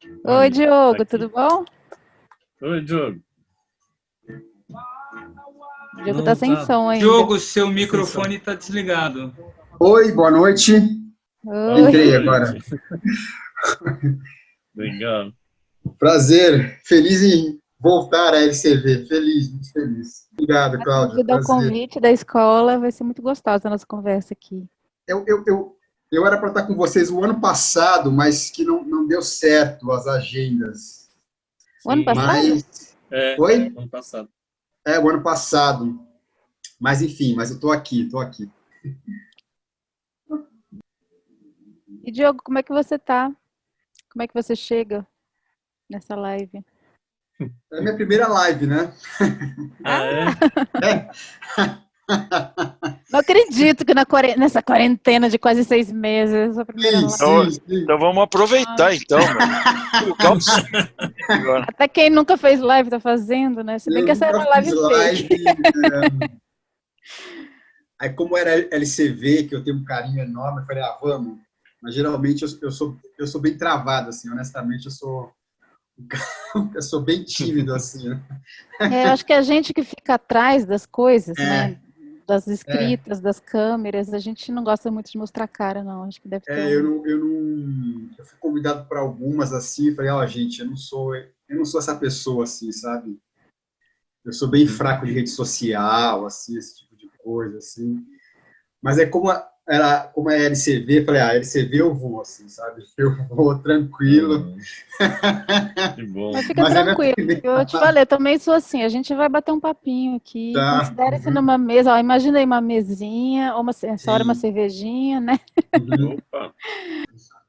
Oi, Olha, Diogo, aqui. tudo bom? Oi, Diogo. O Diogo tá Não sem tá som ainda. Diogo, seu sem som. microfone está desligado. Oi, boa noite. Boa Oi. Entrei agora. noite. Legal. Prazer. Feliz em voltar à LCV. Feliz, muito feliz. Obrigado, Cláudia. Devido ao Prazer. convite da escola, vai ser muito gostosa a nossa conversa aqui. Eu era para estar com vocês o ano passado, mas que não deu certo as agendas. O ano Sim. passado? Mas. É, Oi? ano passado. O ano passado. Mas enfim, mas eu estou aqui, estou aqui. E, Diogo, como é que você tá? Como é que você chega nessa live? É a minha primeira live, né? Ah, é? É. Não acredito que nessa quarentena de quase 6 meses, a primeira Sim, live. sim, sim. Então vamos aproveitar, então, meu. Colocar agora. Até quem nunca fez live tá fazendo, né? Se bem Eu que essa é nunca uma fiz live fake. live. Aí, como era LCV, que eu tenho um carinho enorme, eu falei, vamos. Mas geralmente eu sou bem travado, assim, honestamente, eu sou bem tímido, assim, né? Eu acho que a gente que fica atrás das coisas, né? É, Das é, escritas, das câmeras, a gente não gosta muito de mostrar a cara, não. Acho que deve ter eu não, eu fui convidado para algumas, assim, falei, gente, eu não sou essa pessoa, assim, sabe? Eu sou bem fraco de rede social, assim, esse tipo de coisa, assim. Mas como é LCV, eu falei, LCV eu vou, assim, sabe? Eu vou tranquilo. Uhum. Que bom. Mas fica Mas é minha tranquilo, primeira. eu te falei, eu também sou assim, a gente vai bater um papinho aqui, Tá. considere-se numa mesa, ó, imagina aí uma mesinha, ou essa hora uma Sim. cervejinha, né? Uhum. Opa.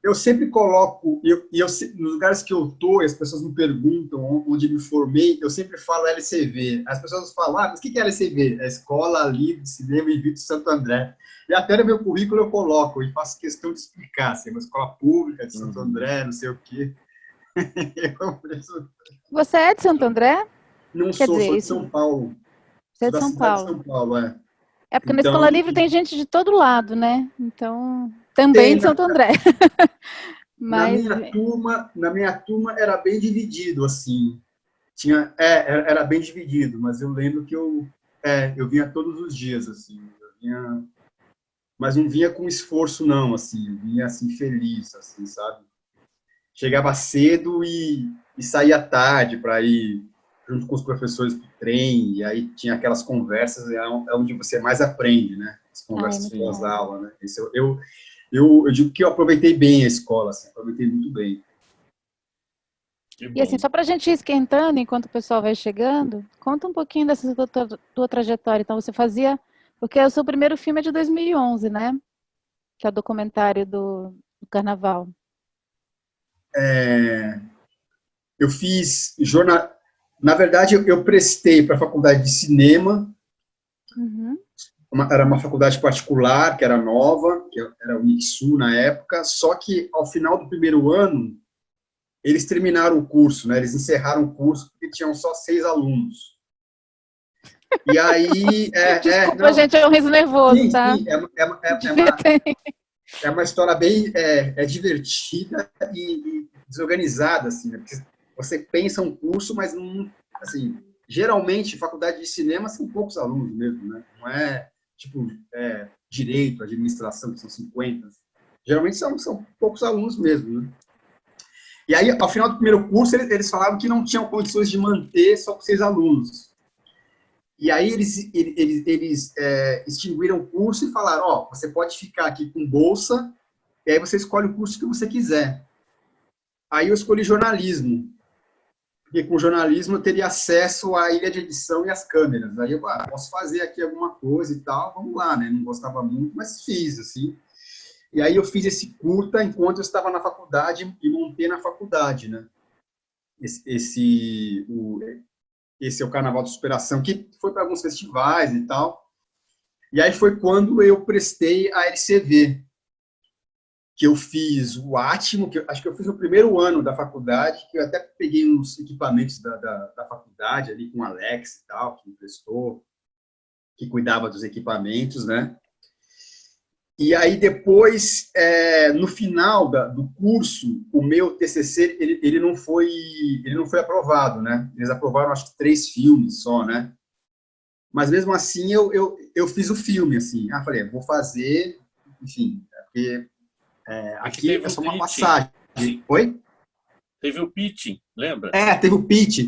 Eu sempre coloco, nos lugares que eu tô, e as pessoas me perguntam onde me formei, eu sempre falo LCV. As pessoas falam, mas o que é LCV? É a Escola Livre de Cinema e Vídeo de Santo André. E até no meu currículo eu coloco, e faço questão de explicar, assim, é uma escola pública de Santo Uhum. André, não sei o quê. Você é de Santo André? Não Quer sou, dizer, sou de isso, São Paulo. você é Sou de da São cidade de Paulo. São Paulo, é. É porque na Então, Escola Livre tem gente de todo lado, né? Então, também tem de Santo André. Mas, na minha turma era bem dividido, assim. Era bem dividido, mas eu lembro que eu vinha todos os dias, assim. Mas não vinha com esforço, não, assim. Eu vinha, assim, feliz, assim, sabe? Chegava cedo e saía tarde para ir junto com os professores para o trem, e aí tinha aquelas conversas, é onde você mais aprende, né? As ai, conversas muito bom. pós-aula, né? Eu digo que eu aproveitei bem a escola, assim, aproveitei muito bem. Que E assim, bom. só para a gente ir esquentando enquanto o pessoal vai chegando, conta um pouquinho dessa tua trajetória. Então, você fazia. Porque o seu primeiro filme é de 2011, né? Que é o documentário do Carnaval. Eu fiz jornal. Na verdade, eu prestei para a faculdade de cinema, Uhum. era uma faculdade particular, que era nova, que era o Unixul na época, só que ao final do primeiro ano, eles terminaram o curso, né? Eles encerraram o curso porque tinham só 6 alunos. E aí, Desculpa, não, gente, é um riso nervoso, sim, tá? sim, Devia ter. é uma história bem divertida e desorganizada, assim, né? Porque você pensa um curso, mas não, assim, geralmente faculdade de cinema são poucos alunos mesmo, né? Não é tipo direito, administração, que são 50. Geralmente são poucos alunos mesmo, né? E aí, ao final do primeiro curso, eles falaram que não tinham condições de manter só com 6 alunos. E aí eles extinguiram o curso e falaram, você pode ficar aqui com bolsa, e aí você escolhe o curso que você quiser. Aí eu escolhi jornalismo, porque com jornalismo eu teria acesso à ilha de edição e às câmeras. Aí eu posso fazer aqui alguma coisa e tal, vamos lá, né? Não gostava muito, mas fiz, assim. E aí eu fiz esse curta enquanto eu estava na faculdade e montei na faculdade, né? Esse é o Carnaval de Superação, que foi para alguns festivais e tal. E aí foi quando eu prestei a LCV, que eu fiz o Atmo, que acho que eu fiz no primeiro ano da faculdade, que eu até peguei uns equipamentos da faculdade ali com o Alex e tal, que me prestou, que cuidava dos equipamentos, né? E aí depois, no final do curso, o meu TCC ele não foi aprovado, né? Eles aprovaram acho que 3 filmes só, né? Mas mesmo assim eu fiz o filme, assim. Falei, vou fazer, enfim, porque aqui teve é o só uma pitch. passagem. Oi? Teve o pitching, lembra? Teve o pitch,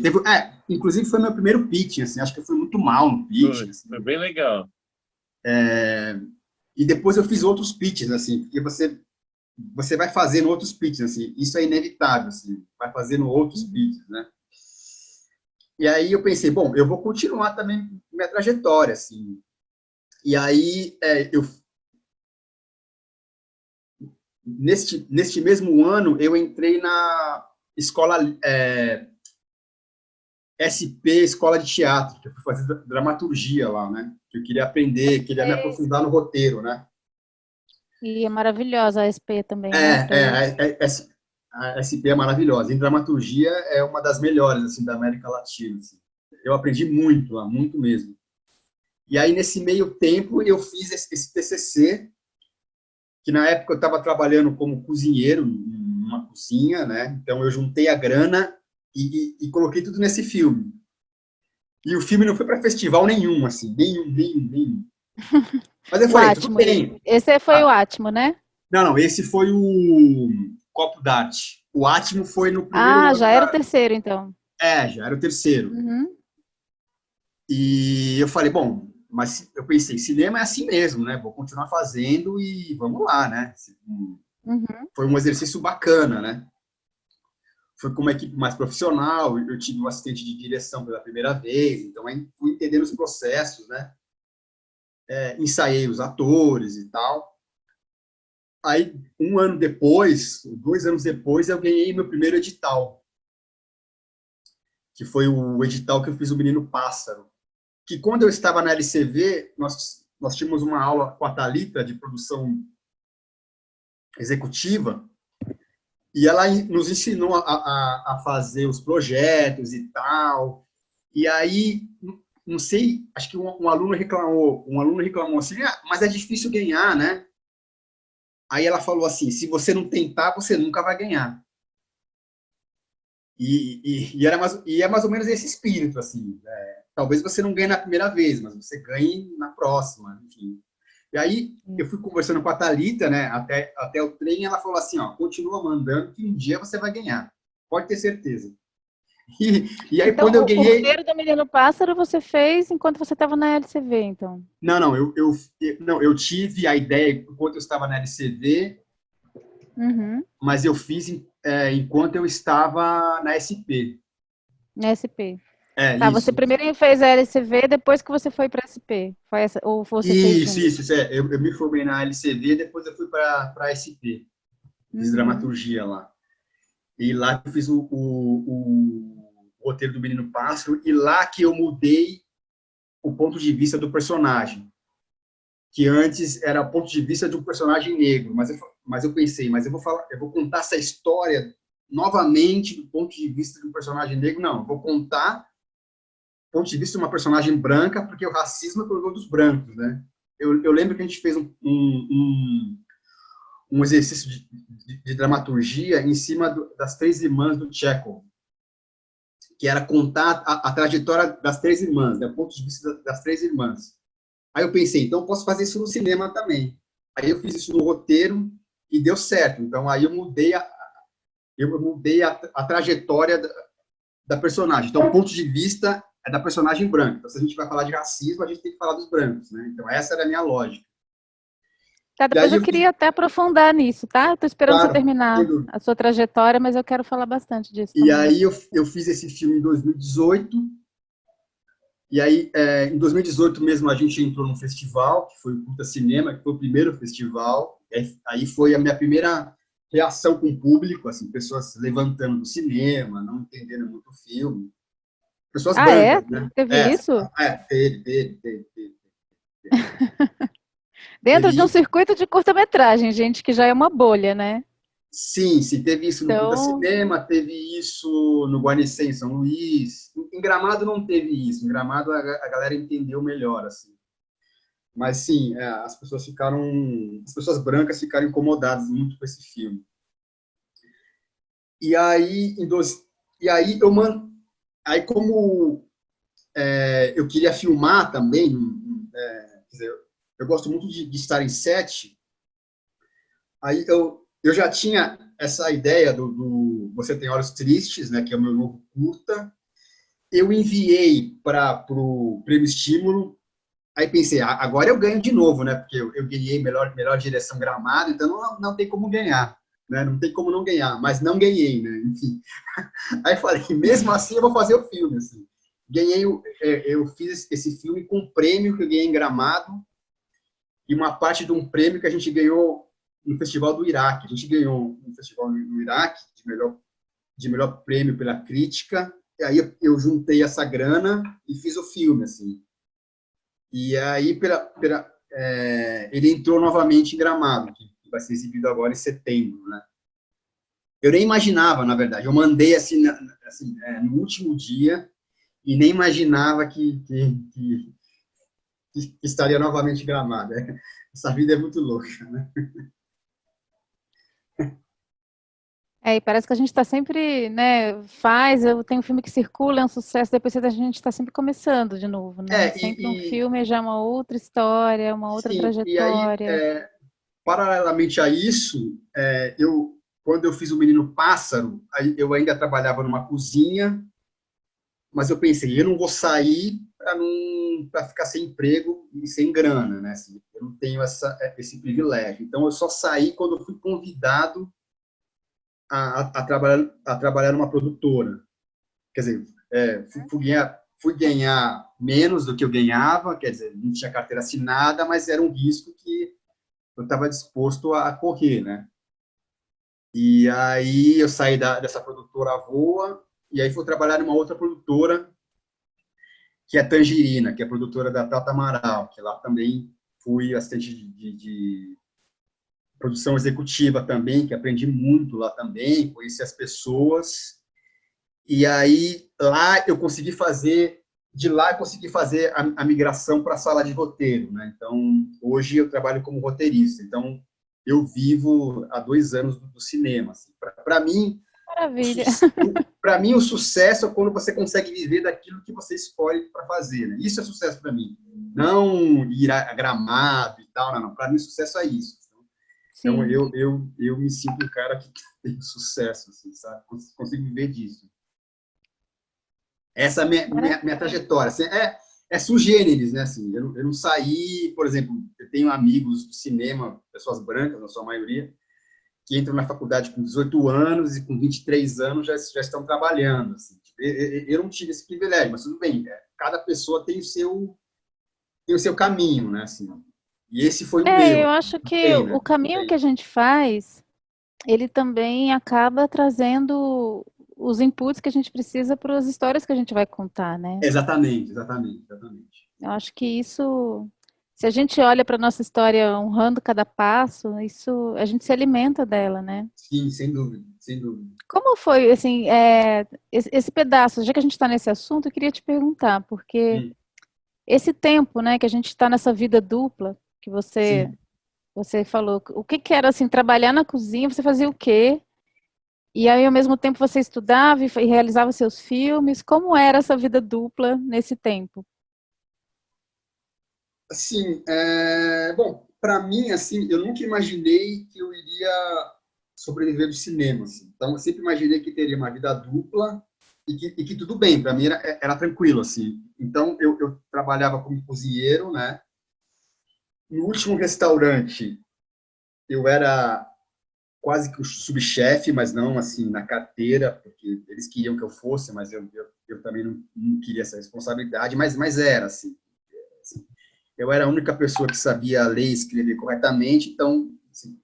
inclusive foi meu primeiro pitch, assim. Acho que eu fui muito mal no pitch. Assim. Foi bem legal. E depois eu fiz outros pitches, assim, porque você vai fazendo outros pitches, assim, isso é inevitável, assim, vai fazendo outros pitches, né? E aí eu pensei, bom, eu vou continuar também minha trajetória, assim. E aí neste mesmo ano eu entrei na escola SP, Escola de Teatro, que eu fui fazer dramaturgia lá, né? Que eu queria aprender, queria me aprofundar no roteiro, né? E é maravilhosa a SP também, né? A SP é maravilhosa. Em dramaturgia é uma das melhores assim da América Latina. Assim. Eu aprendi muito lá, muito mesmo. E aí nesse meio tempo eu fiz esse TCC, que na época eu estava trabalhando como cozinheiro numa cozinha, né? Então eu juntei a grana e coloquei tudo nesse filme. E o filme não foi para festival nenhum, assim, nenhum. Mas eu falei, tudo bem. Esse foi o Átimo, né? Não, esse foi o Copo d'Arte. O Átimo foi no primeiro ano. Já era o terceiro, então. Já era o terceiro. Uhum. E eu falei, bom, mas eu pensei, cinema é assim mesmo, né? Vou continuar fazendo e vamos lá, né? Uhum. Foi um exercício bacana, né? Foi com uma equipe mais profissional, eu tive um assistente de direção pela primeira vez, então aí fui entendendo os processos, né? Ensaiei os atores e tal. Aí, 1 ano depois, 2 anos depois, eu ganhei meu primeiro edital, que foi o edital que eu fiz o Menino Pássaro. Que quando eu estava na LCV, nós tínhamos uma aula com a Thalita de produção executiva, e ela nos ensinou a fazer os projetos e tal. E aí, não sei, acho que um aluno reclamou assim, mas é difícil ganhar, né? Aí ela falou assim, se você não tentar, você nunca vai ganhar. E é mais ou menos esse espírito, assim. Talvez você não ganhe na primeira vez, mas você ganhe na próxima, enfim. E aí, eu fui conversando com a Thalita, né, até o trem, ela falou assim, continua mandando que um dia você vai ganhar. Pode ter certeza. E aí, então, quando eu ganhei... O roteiro do Menino Pássaro você fez enquanto você estava na LCV, então? Não, eu tive a ideia enquanto eu estava na LCV, mas eu fiz enquanto eu estava na SP. Na SP. Isso. Você primeiro fez a LCV, depois que você foi para a SP. Foi essa, ou você fez junto? Isso. Eu me formei na LCV, depois eu fui para a SP. Fiz dramaturgia lá. E lá eu fiz o roteiro do Menino Pássaro, e lá que eu mudei o ponto de vista do personagem. Que antes era o ponto de vista de um personagem negro, mas eu pensei, eu vou contar essa história novamente do ponto de vista de um personagem negro? Não, eu vou contar do ponto de vista de uma personagem branca, porque o racismo é problema dos brancos, né? Eu lembro que a gente fez um exercício de dramaturgia em cima das 3 irmãs do Chekhov, que era contar a trajetória das 3 irmãs, né, o ponto de vista das 3 irmãs. Aí eu pensei, então eu posso fazer isso no cinema também. Aí eu fiz isso no roteiro e deu certo. Então aí eu mudei a trajetória da personagem. Então o ponto de vista é da personagem branca. Então, se a gente vai falar de racismo, a gente tem que falar dos brancos, né? Então essa era a minha lógica. Depois eu queria até aprofundar nisso, tá? Estou esperando você terminar a sua trajetória, mas eu quero falar bastante disso também. E aí eu fiz esse filme em 2018. E aí, em 2018 mesmo, a gente entrou num festival, que foi o Curta Cinema, que foi o primeiro festival. Aí foi a minha primeira reação com o público, assim, pessoas levantando do cinema, não entendendo muito o filme. Pessoas brancas, né? Teve isso? Teve. Dentro de um circuito de curta-metragem, gente, que já é uma bolha, né? Sim, teve isso no Curta Cinema, teve isso no Guarnicê, em São Luís. Em Gramado não teve isso. Em Gramado a galera entendeu melhor, assim. Mas sim, as pessoas brancas ficaram incomodadas muito com esse filme. E aí, e aí aí como eu queria filmar também, quer dizer, eu gosto muito de estar em set. Aí eu já tinha essa ideia do Você Tem Olhos Tristes, né, que é o meu novo curta. Eu enviei para o Prêmio Estímulo. Aí pensei, agora eu ganho de novo, né? Porque eu ganhei melhor direção gramado, então não tem como ganhar, né? Não tem como não ganhar, mas não ganhei, né? Enfim. Aí falei, mesmo assim eu vou fazer o filme, assim. Eu fiz esse filme com um prêmio que eu ganhei em Gramado e uma parte de um prêmio que a gente ganhou no Festival do Iraque. A gente ganhou um festival no Iraque de melhor prêmio pela crítica. E aí eu juntei essa grana e fiz o filme, assim. E aí ele entrou novamente em Gramado, que vai ser exibido agora em setembro, né? Eu nem imaginava, na verdade. Eu mandei assim, no último dia e nem imaginava que estaria novamente em Gramado. Essa vida é muito louca, né? E parece que a gente está sempre, né, eu tenho um filme que circula, é um sucesso, depois a gente está sempre começando de novo, né? Sempre um filme já é uma outra história, uma outra sim, e aí, trajetória. paralelamente a isso, quando eu fiz O Menino Pássaro, aí eu ainda trabalhava numa cozinha, mas eu pensei, eu não vou sair para ficar sem emprego e sem grana, né? Assim, eu não tenho esse privilégio. Então, eu só saí quando eu fui convidado a trabalhar numa produtora. Quer dizer, fui ganhar menos do que eu ganhava, quer dizer, não tinha carteira assinada, mas era um risco que eu estava disposto a correr, né? E aí eu saí dessa produtora Voa, e aí fui trabalhar numa outra produtora, que é Tangerina, que é produtora da Tata Amaral, que lá também fui assistente de produção executiva também, que aprendi muito lá também, conheci as pessoas. E aí lá eu consegui fazer a migração para a sala de roteiro, né? Então hoje eu trabalho como roteirista. Então eu vivo há 2 anos do cinema. Assim. Para mim, Maravilha. o sucesso é quando você consegue viver daquilo que você escolhe para fazer. Né? Isso é sucesso para mim. Não ir a Gramado e tal, não. Para mim, sucesso é isso. Então, Sim. eu me sinto um cara que tem sucesso, assim, sabe? Consigo viver disso. Essa é a minha trajetória. Assim, sui generis, né? Assim, eu não saí, por exemplo, eu tenho amigos do cinema, pessoas brancas, na sua maioria, que entram na faculdade com 18 anos e com 23 anos já estão trabalhando. Assim. Eu não tive esse privilégio, mas tudo bem. Cada pessoa tem o seu caminho, né? Assim, e esse foi o meu. Eu acho que Tem, né? o caminho que a gente faz, ele também acaba trazendo os inputs que a gente precisa para as histórias que a gente vai contar, né? Exatamente, exatamente, exatamente. Eu acho que isso, se a gente olha para a nossa história honrando cada passo, isso, a gente se alimenta dela, né? Sim, sem dúvida, sem dúvida. Como foi, assim, esse pedaço, já que a gente está nesse assunto, eu queria te perguntar, porque esse tempo, né, que a gente está nessa vida dupla, que Sim. você falou, o que que era, assim, trabalhar na cozinha, você fazia o quê? E aí, ao mesmo tempo, você estudava e realizava seus filmes, como era essa vida dupla nesse tempo? Assim, bom, para mim, assim, eu nunca imaginei que eu iria sobreviver do cinema. Assim. Então, eu sempre imaginei que teria uma vida dupla e que tudo bem, para mim era tranquilo. Assim. Então, eu trabalhava como cozinheiro, né? No último restaurante, eu era quase que o subchefe, mas não assim na carteira, porque eles queriam que eu fosse, mas eu também não queria essa responsabilidade, mas era assim. Eu era a única pessoa que sabia ler e escrever corretamente, então assim,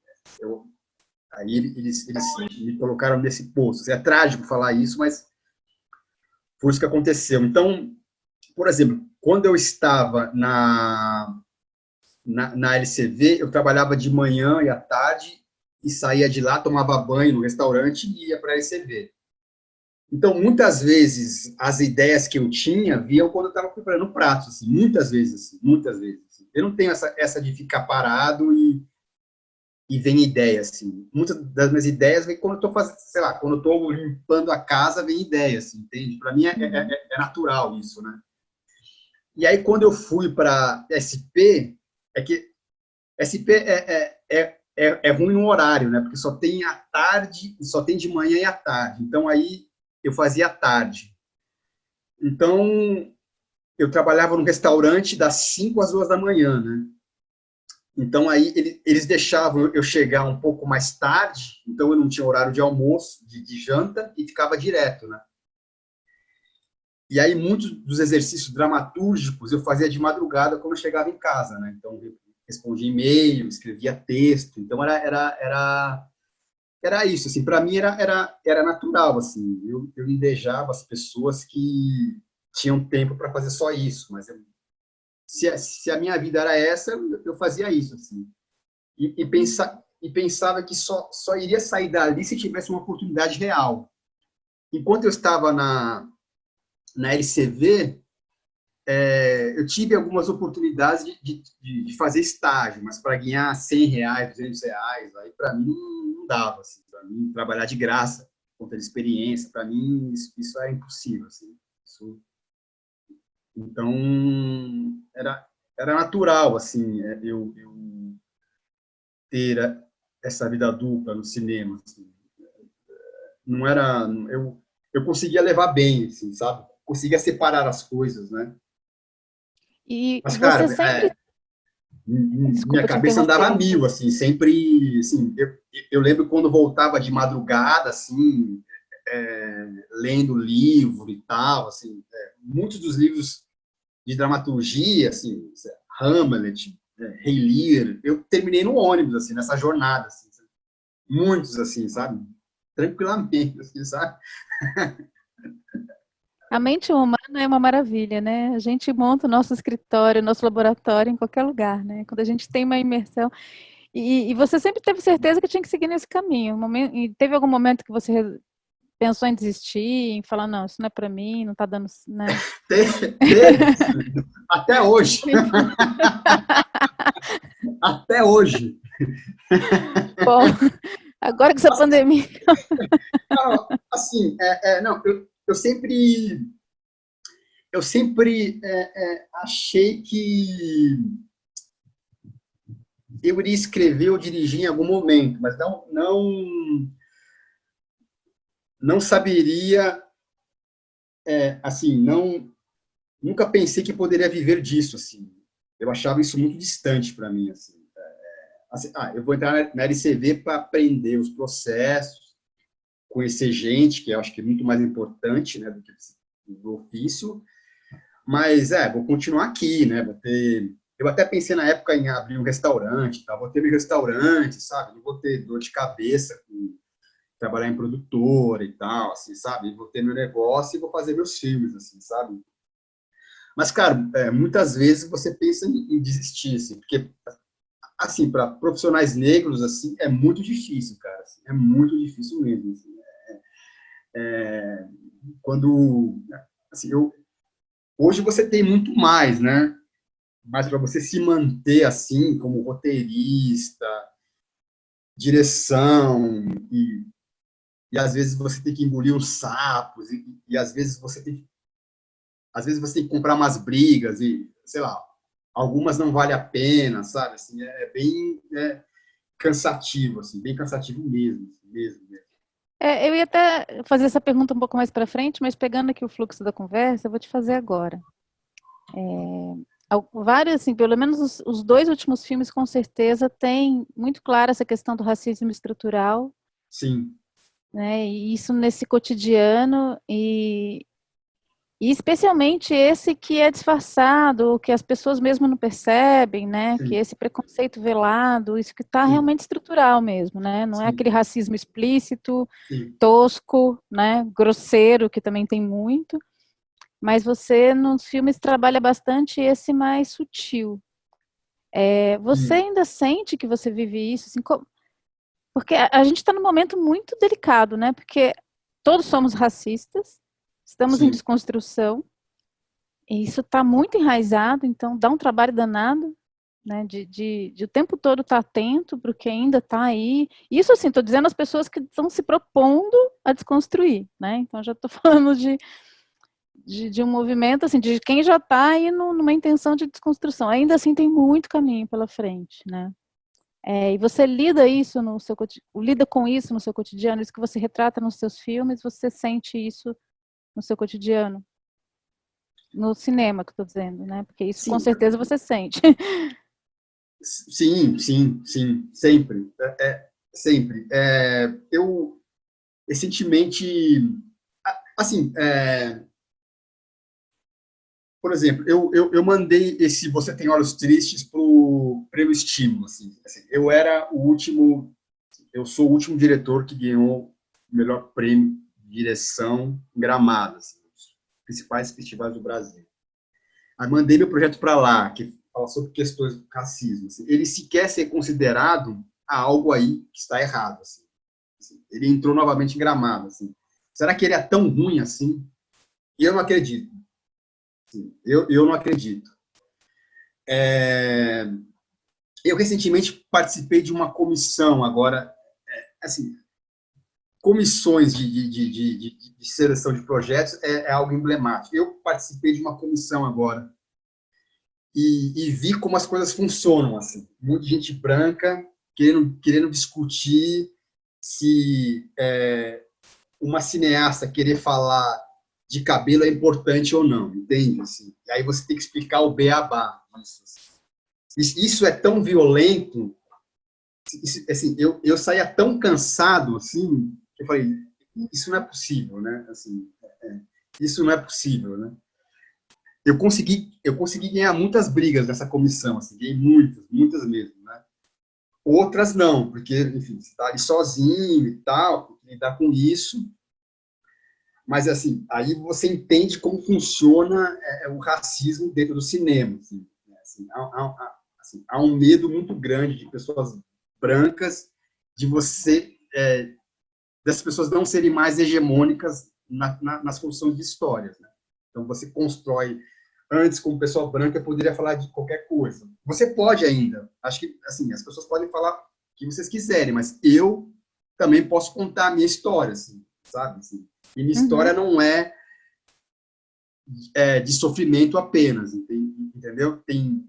aí eles me colocaram nesse posto. É trágico falar isso, mas foi isso que aconteceu. Então, por exemplo, quando eu estava na LCV, eu trabalhava de manhã e à tarde e saía de lá, tomava banho no restaurante e ia para a LCV. Então, muitas vezes, as ideias que eu tinha viam quando eu estava preparando pratos, assim, muitas vezes. Assim. Eu não tenho essa de ficar parado e vem ideia, assim. Muitas das minhas ideias vem quando eu estou fazendo, sei lá, quando eu estou limpando a casa, vem ideia, assim, entende? Para mim é natural isso, né? E aí, quando eu fui para SP, é que SP é ruim no horário, né? Porque só tem à tarde, só tem de manhã e à tarde. Então, aí eu fazia à tarde. Então, eu trabalhava num restaurante das 5 às 2 da manhã, né? Então, aí eles deixavam eu chegar um pouco mais tarde, então eu não tinha horário de almoço, de janta, e ficava direto, né? E aí, muitos dos exercícios dramatúrgicos eu fazia de madrugada quando eu chegava em casa, né? Então, eu respondia e-mail, escrevia texto. Então, era isso, assim. Para mim, era natural, assim. Eu invejava as pessoas que tinham tempo para fazer só isso. Mas se a minha vida era essa, eu fazia isso, assim. E pensava que só iria sair dali se tivesse uma oportunidade real. Enquanto eu estava na LCV, eu tive algumas oportunidades de fazer estágio, mas para ganhar R$ 100, R$ 200, aí para mim não dava. Assim, para mim, trabalhar de graça, conta de experiência, para mim isso era impossível. Assim, então, era natural assim, eu ter essa vida dupla no cinema. Assim. Não era... Eu conseguia levar bem, assim, sabe? Conseguia separar as coisas, né? E Mas, você cara, sempre... minha Desculpa te cabeça andava a interromper. mil, assim, sempre, assim, eu lembro quando voltava de madrugada, assim, lendo livro e tal, assim, muitos dos livros de dramaturgia, assim, Hamlet, Rei Lear, eu terminei no ônibus, assim, nessa jornada, assim, muitos, assim, sabe? Tranquilamente, assim, sabe? A mente humana é uma maravilha, né? A gente monta o nosso escritório, o nosso laboratório em qualquer lugar, né? Quando a gente tem uma imersão. E você sempre teve certeza que tinha que seguir nesse caminho. E teve algum momento que você pensou em desistir, em falar, não, isso não é para mim, não está dando, né? Teve, até hoje. Até hoje. Bom, agora que essa pandemia... Assim, não, eu sempre achei que eu iria escrever ou dirigir em algum momento, mas não saberia, assim, nunca pensei que poderia viver disso, assim. Eu achava isso muito distante para mim, assim. Eu vou entrar na LCV para aprender os processos, conhecer gente, que eu acho que é muito mais importante, né, do que o ofício, mas, vou continuar aqui, né, eu até pensei na época em abrir um restaurante, tá? Vou ter meu restaurante, sabe, não vou ter dor de cabeça com trabalhar em produtora e tal, assim, sabe, vou ter meu negócio e vou fazer meus filmes, assim, sabe. Mas, cara, muitas vezes você pensa em desistir, assim, porque, assim, para profissionais negros, assim, é muito difícil, cara, assim, é muito difícil mesmo, assim. Quando, assim, hoje você tem muito mais, né? Mas para você se manter assim, como roteirista, direção, e às vezes você tem que engolir uns sapos, e às vezes você tem que comprar umas brigas, e, sei lá, algumas não vale a pena, sabe? Assim, é bem cansativo, assim, bem cansativo mesmo, assim, mesmo. eu ia até fazer essa pergunta um pouco mais para frente, mas pegando aqui o fluxo da conversa, eu vou te fazer agora. Vários, assim, pelo menos os dois últimos filmes, com certeza, têm muito clara essa questão do racismo estrutural, Sim. né? E isso nesse cotidiano, e especialmente esse que é disfarçado, que as pessoas mesmo não percebem, né? Que Sim, esse preconceito velado, isso que está sim, realmente estrutural mesmo, né? Não é sim, aquele racismo explícito, sim. tosco, né? Grosseiro, que também tem muito, mas você nos filmes trabalha bastante esse mais sutil. Você Sim. ainda sente que você vive isso? Assim, porque a gente está num momento muito delicado, né? Porque todos somos racistas, estamos em Sim. desconstrução, e isso está muito enraizado, então dá um trabalho danado. né? De o tempo todo estar atento para o que ainda está aí. Isso, assim, estou dizendo às pessoas que estão se propondo a desconstruir, né? Então, já estou falando de um movimento, assim, de quem já está aí numa intenção de desconstrução. Ainda assim, tem muito caminho pela frente, né? E você lida isso no seu lida com isso no seu cotidiano, isso que você retrata nos seus filmes, você sente isso no seu cotidiano? No cinema, que eu estou dizendo, né? Porque isso, Sim. com certeza, você sente. Sim, sim, sim, sempre. Sempre. Eu, recentemente, assim, por exemplo, eu mandei esse Você Tem Olhos Tristes para o Prêmio Estímulo. Assim, eu sou o último diretor que ganhou o melhor prêmio de direção em Gramado, assim, os principais festivais do Brasil. Aí mandei meu projeto para lá, que fala sobre questões do racismo. Assim. Ele sequer ser considerado algo aí que está errado. Assim. Ele entrou novamente em Gramado. Assim. Será que ele é tão ruim assim? E eu não acredito. Assim, eu não acredito. Eu recentemente participei de uma comissão agora, assim, comissões de seleção de projetos é algo emblemático. Eu participei de uma comissão agora e vi como as coisas funcionam, assim. Muita gente branca querendo discutir se uma cineasta querer falar de cabelo é importante ou não, entende? Assim, e aí você tem que explicar o beabá disso. Isso é tão violento, assim, eu saía tão cansado, assim, que eu falei, isso não é possível, né? Assim, isso não é possível, né? Eu consegui ganhar muitas brigas nessa comissão, assim, ganhei muitas mesmo, né? Outras não, porque, enfim, você está ali sozinho e tal, tem que lidar com isso. Mas, assim, aí você entende como funciona o racismo dentro do cinema. Assim, há um medo muito grande de pessoas brancas, dessas pessoas não serem mais hegemônicas nas construções de histórias. Né? Então, você constrói. Antes, como pessoa branca, poderia falar de qualquer coisa. Você pode ainda. Acho que, assim, as pessoas podem falar o que vocês quiserem, mas eu também posso contar a minha história, assim, sabe? Assim, e minha história não é de sofrimento apenas, entendeu? Tem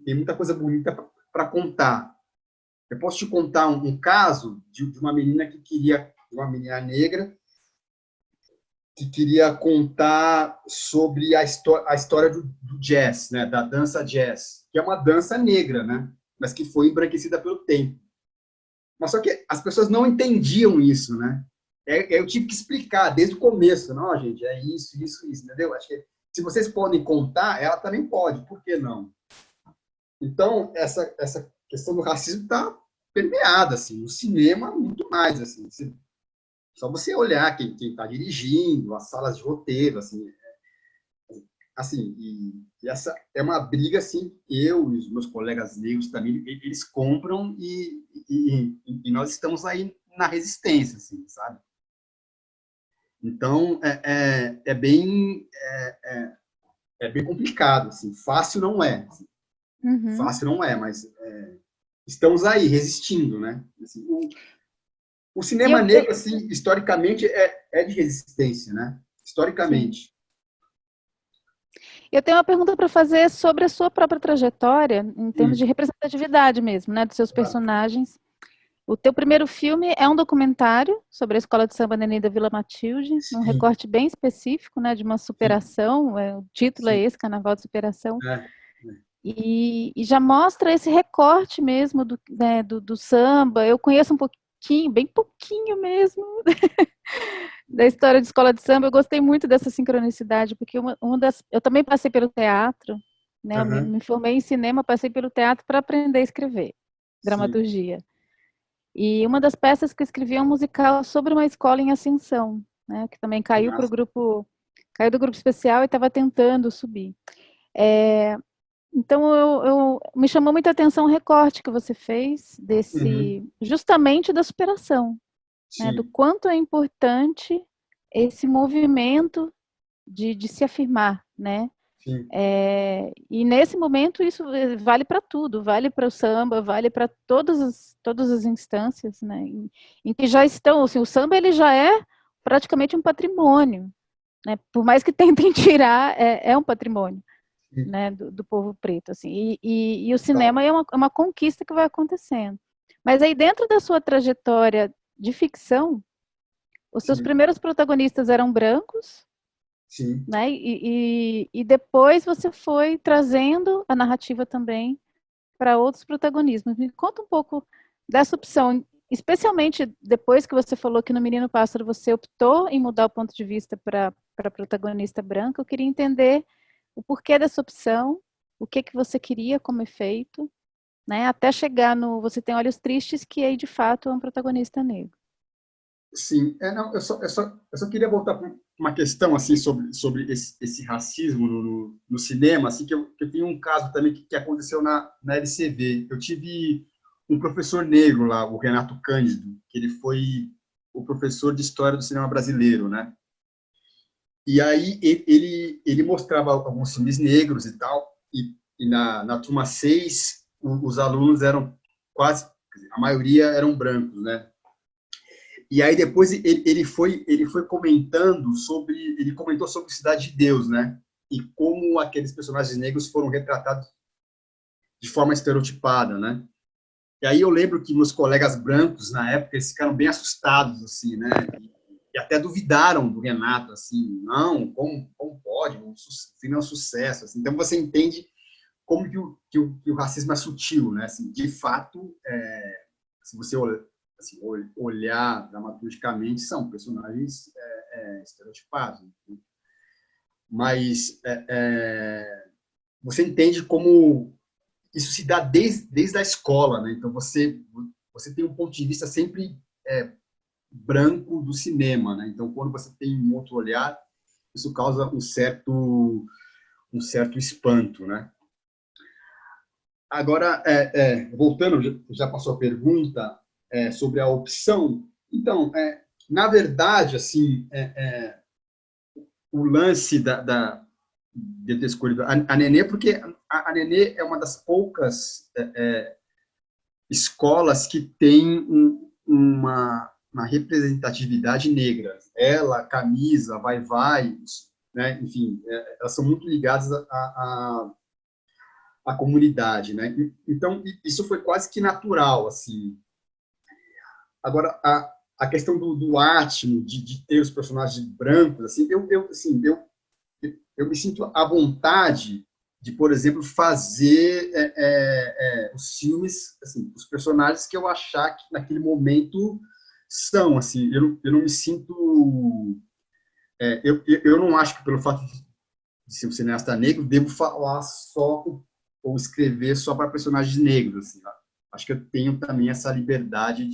muita coisa bonita para contar. Eu posso te contar um caso de uma menina uma menina negra, que queria contar sobre a história do jazz, né, da dança jazz, que é uma dança negra, né, mas que foi embranquecida pelo tempo. Mas só que as pessoas não entendiam isso, né? Eu tive que explicar desde o começo, não, gente, é isso, entendeu? Acho que se vocês podem contar, ela também pode, por que não? Então, essa questão do racismo está permeada, assim, no cinema, muito mais, assim, só você olhar quem está dirigindo, as salas de roteiro, e essa é uma briga, assim, eu e os meus colegas negros também, eles compram e nós estamos aí na resistência, assim, sabe? Então, é bem complicado, assim, fácil não é, assim, fácil não é, mas estamos aí, resistindo, né? Assim, o cinema negro, assim, historicamente, é de resistência, né? Historicamente. Sim. Eu tenho uma pergunta para fazer sobre a sua própria trajetória, em termos de representatividade mesmo, né, dos seus personagens. O teu primeiro filme é um documentário sobre a escola de samba Neném da Vila Matilde, um recorte bem específico, né, de uma superação, o título é esse, Carnaval de Superação. E já mostra esse recorte mesmo do samba. Eu conheço um pouquinho, bem pouquinho mesmo, da história de escola de samba. Eu gostei muito dessa sincronicidade, porque eu também passei pelo teatro, né? Eu me formei em cinema, passei pelo teatro para aprender a escrever dramaturgia. E uma das peças que eu escrevi é um musical sobre uma escola em ascensão, né? Que também caiu do grupo especial e estava tentando subir. Então, me chamou muita atenção o recorte que você fez justamente da superação, né, do quanto é importante esse movimento de se afirmar, né? Sim. E nesse momento isso vale para tudo, vale para o samba, vale para todas as instâncias, né, em que já estão, assim, o samba ele já é praticamente um patrimônio, né, por mais que tentem tirar, é um patrimônio, Sim. né, do povo preto, assim, e o Tá. cinema é uma conquista que vai acontecendo. Mas aí dentro da sua trajetória de ficção, os seus Sim. primeiros protagonistas eram brancos, Sim. né? E depois você foi trazendo a narrativa também para outros protagonismos. Me conta um pouco dessa opção, especialmente depois que você falou que no Menino Pássaro você optou em mudar o ponto de vista para protagonista branca. Eu queria entender o porquê dessa opção, o que você queria como efeito, né? Até chegar no Você Tem Olhos Tristes, que aí de fato é um protagonista negro. Sim, não, eu só queria voltar para uma questão assim sobre esse racismo no cinema, assim que eu tenho um caso também que aconteceu na LCV. Eu tive um professor negro lá, o Renato Cândido, que ele foi o professor de história do cinema brasileiro, né? E aí ele mostrava alguns filmes negros e tal, e na turma 6 os alunos eram quase, a maioria eram brancos, né? E aí depois ele foi comentando ele comentou sobre Cidade de Deus, né? E como aqueles personagens negros foram retratados de forma estereotipada, né? E aí eu lembro que meus colegas brancos na época eles ficaram bem assustados assim, né? E até duvidaram do Renato assim, não, como pode? O filme é um sucesso, assim. Então você entende como que o racismo é sutil, né? Assim, de fato, se você assim, olhar dramaturgicamente, são personagens estereotipados. Mas você entende como isso se dá desde a escola, né? Então você tem um ponto de vista sempre branco do cinema, né? Então quando você tem um outro olhar, isso causa um certo espanto, né? Agora, voltando, já passou a pergunta sobre a opção. Então, na verdade, assim, o lance de ter escolhido a Nenê, porque a Nenê é uma das poucas escolas que tem uma representatividade negra. Ela, Camisa, Vai, né? Enfim, elas são muito ligadas à comunidade, né? Então, isso foi quase que natural, assim. Agora, a questão do átimo, de ter os personagens brancos, assim, eu me sinto à vontade de, por exemplo, fazer os filmes, assim, os personagens que eu achar que naquele momento são, assim, eu não me sinto, eu não acho que pelo fato de ser um cineasta negro devo falar só ou escrever só para personagens negros, assim, acho que eu tenho também essa liberdade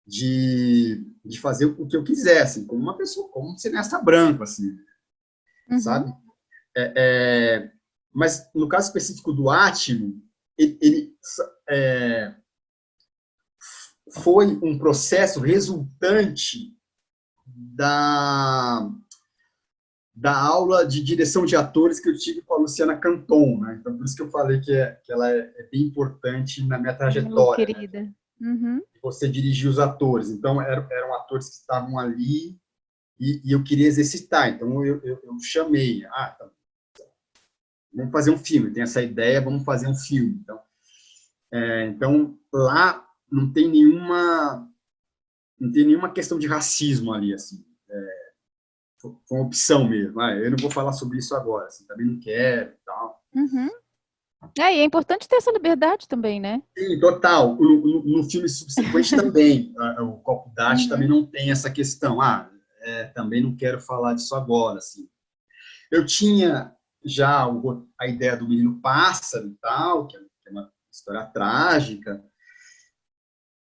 de fazer o que eu quiser, assim, como uma pessoa, como um cineasta branco, assim, sabe? Mas no caso específico do Átimo, ele foi um processo resultante da aula de direção de atores que eu tive com a Luciana Canton, né? Então, por isso que eu falei que ela é bem importante na minha trajetória, né? Querida. Uhum. Você dirigir os atores. Então, eram atores que estavam ali e eu queria exercitar. Então, eu chamei. Então, vamos fazer um filme. Tem essa ideia, vamos fazer um filme. Então lá não tem nenhuma questão de racismo ali, assim. Foi uma opção mesmo. Eu não vou falar sobre isso agora, assim, também não quero, tal. Uhum. E é importante ter essa liberdade também, né? Sim, total. No filme subsequente também, o Copo d'Arte também não tem essa questão. Também não quero falar disso agora, assim. Eu tinha já a ideia do Menino Pássaro e tal, que é uma história trágica,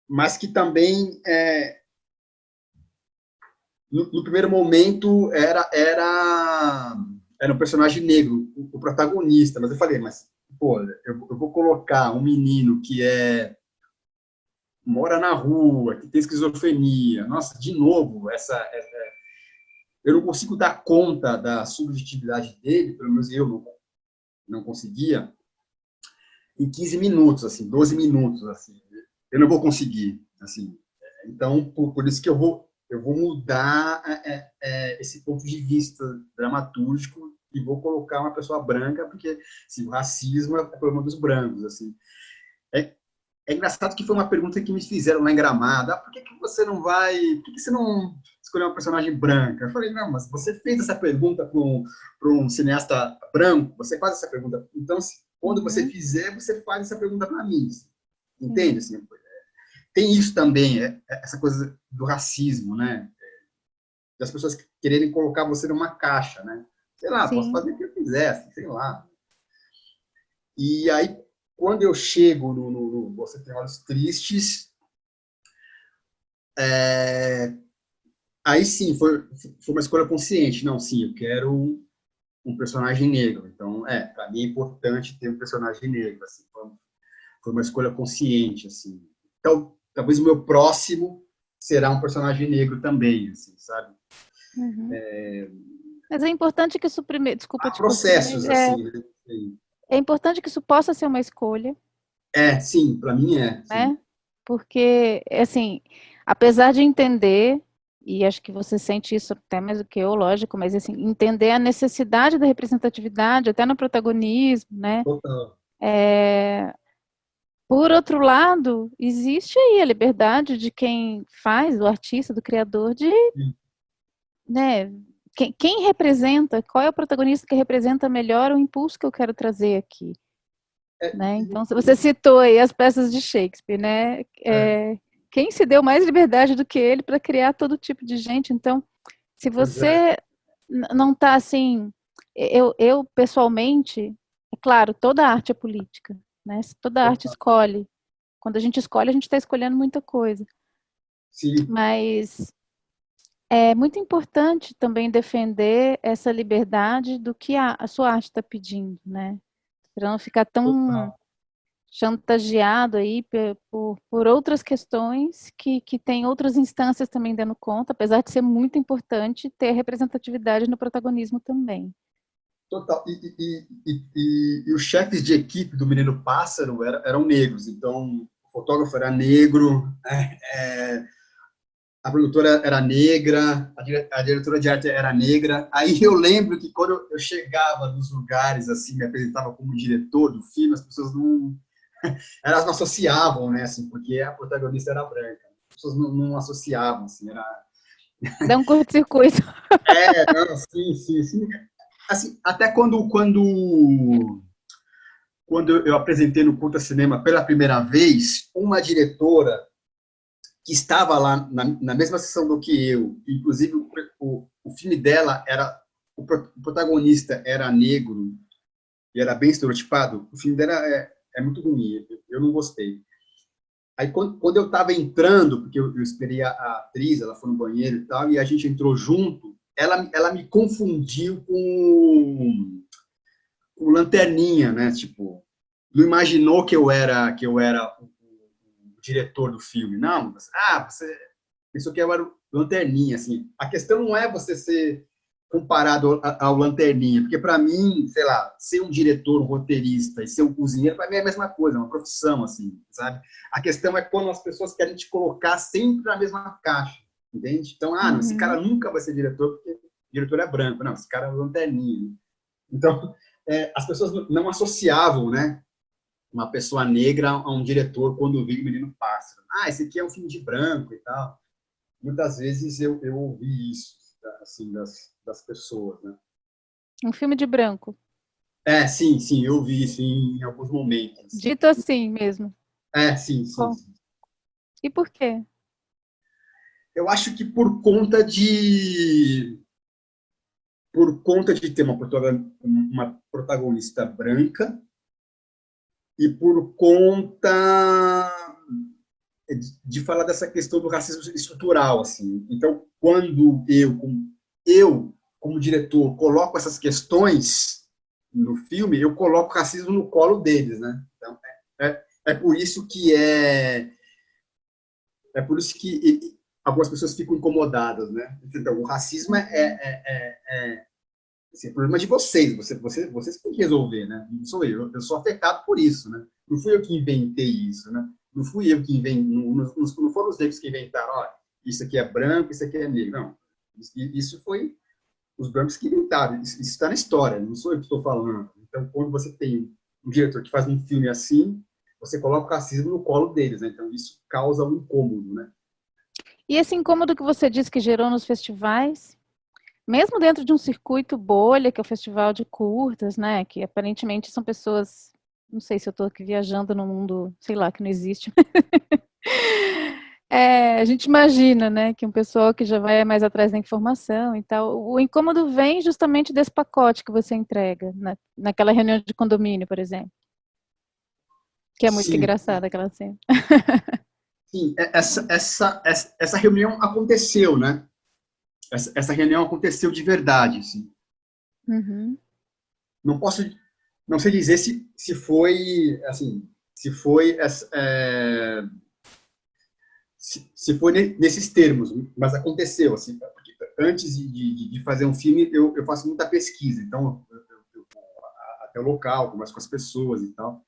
mas que também no primeiro momento era um personagem negro, o protagonista, mas eu falei, pô, eu vou colocar um menino que mora na rua, que tem esquizofrenia, nossa, de novo, eu não consigo dar conta da subjetividade dele, pelo menos eu não conseguia, em 15 minutos, assim, 12 minutos, assim. Eu não vou conseguir, assim. Então, por isso que eu vou mudar esse ponto de vista dramatúrgico e vou colocar uma pessoa branca, porque assim, o racismo é problema dos brancos, assim. É engraçado que foi uma pergunta que me fizeram lá em Gramado. Por que você não vai... Por que você não escolheu uma personagem branca? Eu falei, não, mas você fez essa pergunta para um cineasta branco, você faz essa pergunta. Então, quando você fizer, você faz essa pergunta para mim. Entende? Assim, tem isso também, essa coisa do racismo, né? Das pessoas quererem colocar você numa caixa, né? Sei lá, posso fazer o que eu quiser, assim, sei lá. E aí, quando eu chego no Você Tem Olhos Tristes, aí sim, foi uma escolha consciente. Não, sim, eu quero um personagem negro. Então, para mim é importante ter um personagem negro. Assim, foi uma escolha consciente. Assim. Então, talvez o meu próximo será um personagem negro também, assim, sabe? Uhum. Mas é importante que isso primeiro... Desculpa te processos, assim, né? É importante que isso possa ser uma escolha. Sim, para mim é. Né? Porque, assim, apesar de entender, e acho que você sente isso até mais do que eu, lógico, mas assim, entender a necessidade da representatividade, até no protagonismo, né? Total. Por outro lado, existe aí a liberdade de quem faz, do artista, do criador, de, né, quem representa, qual é o protagonista que representa melhor o impulso que eu quero trazer aqui. Né? Então, você citou aí as peças de Shakespeare, né? Quem se deu mais liberdade do que ele para criar todo tipo de gente? Então, se você não está assim... Eu, pessoalmente, é claro, toda arte é política, né? Toda arte escolhe. Quando a gente escolhe, a gente está escolhendo muita coisa. Sim. Mas é muito importante também defender essa liberdade do que a sua arte está pedindo, né? Para não ficar tão chantageado aí por outras questões que tem outras instâncias também dando conta, apesar de ser muito importante ter representatividade no protagonismo também. Total. E os chefes de equipe do Menino Pássaro eram negros, então o fotógrafo era negro, a produtora era negra, a diretora de arte era negra. Aí eu lembro que quando eu chegava nos lugares, assim, me apresentava como diretor do filme, as pessoas elas não associavam, né, assim, porque a protagonista era branca. As pessoas não associavam, assim, era... Dá um curto-circuito. Não, sim. Assim, até quando eu apresentei no Curta Cinema pela primeira vez, uma diretora que estava lá na mesma sessão do que eu, inclusive o filme dela o protagonista era negro e era bem estereotipado, o filme dela é muito ruim, eu não gostei. Aí quando eu estava entrando, porque eu esperei a atriz, ela foi no banheiro e tal, e a gente entrou junto, ela me confundiu com Lanterninha, né? Tipo, não imaginou que eu era o diretor do filme, não. Você pensou que eu era o Lanterninha, assim. A questão não é você ser comparado ao Lanterninha, porque para mim, sei lá, ser um diretor, um roteirista e ser um cozinheiro, para mim é a mesma coisa, é uma profissão, assim, sabe? A questão é quando as pessoas querem te colocar sempre na mesma caixa, entende? Então, não, esse cara nunca vai ser diretor porque o diretor é branco, não, esse cara é Lanterninha. Então, as pessoas não associavam, né, uma pessoa negra a um diretor quando viu o Menino Pássaro. Esse aqui é um filme de branco e tal. Muitas vezes eu ouvi isso, assim, das pessoas, né? Um filme de branco. Sim, eu vi isso em alguns momentos. Dito assim mesmo. Sim. E por quê? Eu acho que por conta de ter uma protagonista branca e por conta de falar dessa questão do racismo estrutural, assim. Então, quando eu como diretor coloco essas questões no filme, eu coloco o racismo no colo deles, né? Então, é por isso que algumas pessoas ficam incomodadas, né? Então, o racismo assim, é problema de vocês, vocês têm que resolver, né? Não sou eu sou afetado por isso, né? Não fui eu que inventei isso, né? Não fui eu que inventei, não foram os negros que inventaram, ó, isso aqui é branco, isso aqui é negro, não. Isso foi os brancos que inventaram, isso está na história, não sou eu que estou falando. Então, quando você tem um diretor que faz um filme assim, você coloca o racismo no colo deles, né? Então, isso causa um incômodo, né? E esse incômodo que você disse que gerou nos festivais, mesmo dentro de um circuito bolha, que é o festival de curtas, né? Que aparentemente são pessoas, não sei se eu estou aqui viajando no mundo, sei lá, que não existe. A gente imagina, né, que um pessoal que já vai mais atrás da informação e tal, o incômodo vem justamente desse pacote que você entrega, naquela reunião de condomínio, por exemplo, que é muito Sim, engraçada aquela cena. sim. Essa reunião aconteceu, né? Essa reunião aconteceu de verdade, assim. Uhum. Não posso, não sei dizer se foi, assim, se foi nesses termos, mas aconteceu, assim, porque antes de fazer um filme, eu faço muita pesquisa, então eu vou até o local, converso com as pessoas e tal.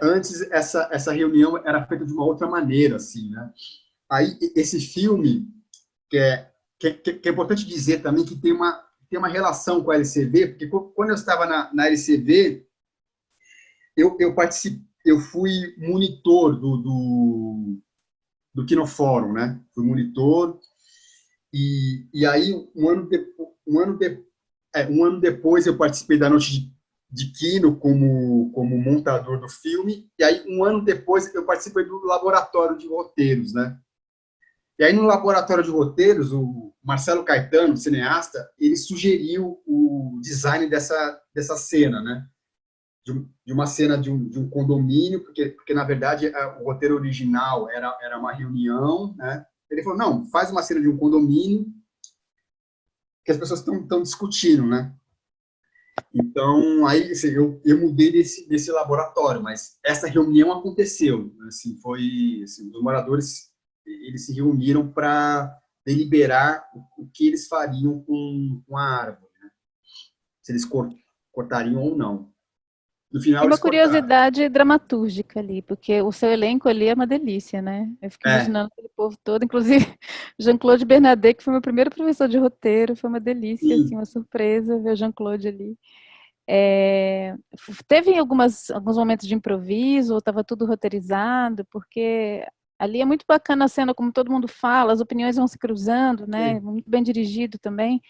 Antes, essa reunião era feita de uma outra maneira, assim, né? Aí, esse filme, que é importante dizer também que tem uma relação com a LCV, porque quando eu estava na LCV, eu fui monitor do Kinofórum, né? Fui monitor, e aí um ano depois eu participei da noite de Kino como montador do filme, e aí um ano depois eu participei do laboratório de roteiros, né? E aí no laboratório de roteiros, o Marcelo Caetano, cineasta, ele sugeriu o design dessa cena, né? De uma cena de um condomínio, porque na verdade o roteiro original era uma reunião, né? Ele falou, não, faz uma cena de um condomínio que as pessoas estão discutindo, né? Então, aí assim, eu mudei desse laboratório, mas essa reunião aconteceu, assim, foi, assim, os moradores, eles se reuniram para deliberar o que eles fariam com a árvore, né? Se eles cortariam ou não. No E final, uma eles cortaram. curiosidade dramatúrgica ali, porque o seu elenco ali é uma delícia, né? Eu fico É, imaginando aquele povo todo, inclusive Jean-Claude Bernadette, que foi meu primeiro professor de roteiro, foi uma delícia, assim, sim, uma surpresa ver o Jean-Claude ali. Teve alguns momentos de improviso, ou estava tudo roteirizado, porque ali é muito bacana a cena, como todo mundo fala, as opiniões vão se cruzando, né? sim. Muito bem dirigido também.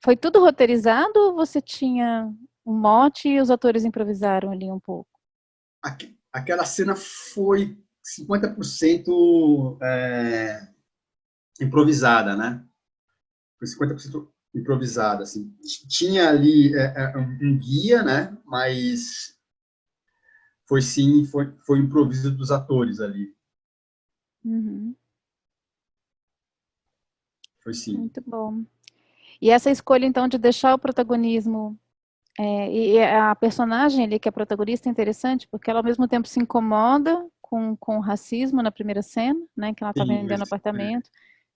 Foi tudo roteirizado ou você tinha um mote e os atores improvisaram ali um pouco? Aquela cena foi 50% improvisada, né? Foi 50% improvisada, assim. Tinha ali um guia, né? Mas foi improviso dos atores ali. Uhum, Foi sim. muito bom. E essa escolha, então, de deixar o protagonismo, e a personagem ali, que é a protagonista, é interessante, porque ela, ao mesmo tempo, se incomoda com o racismo na primeira cena, né, que ela está Sim, vendendo é, apartamento.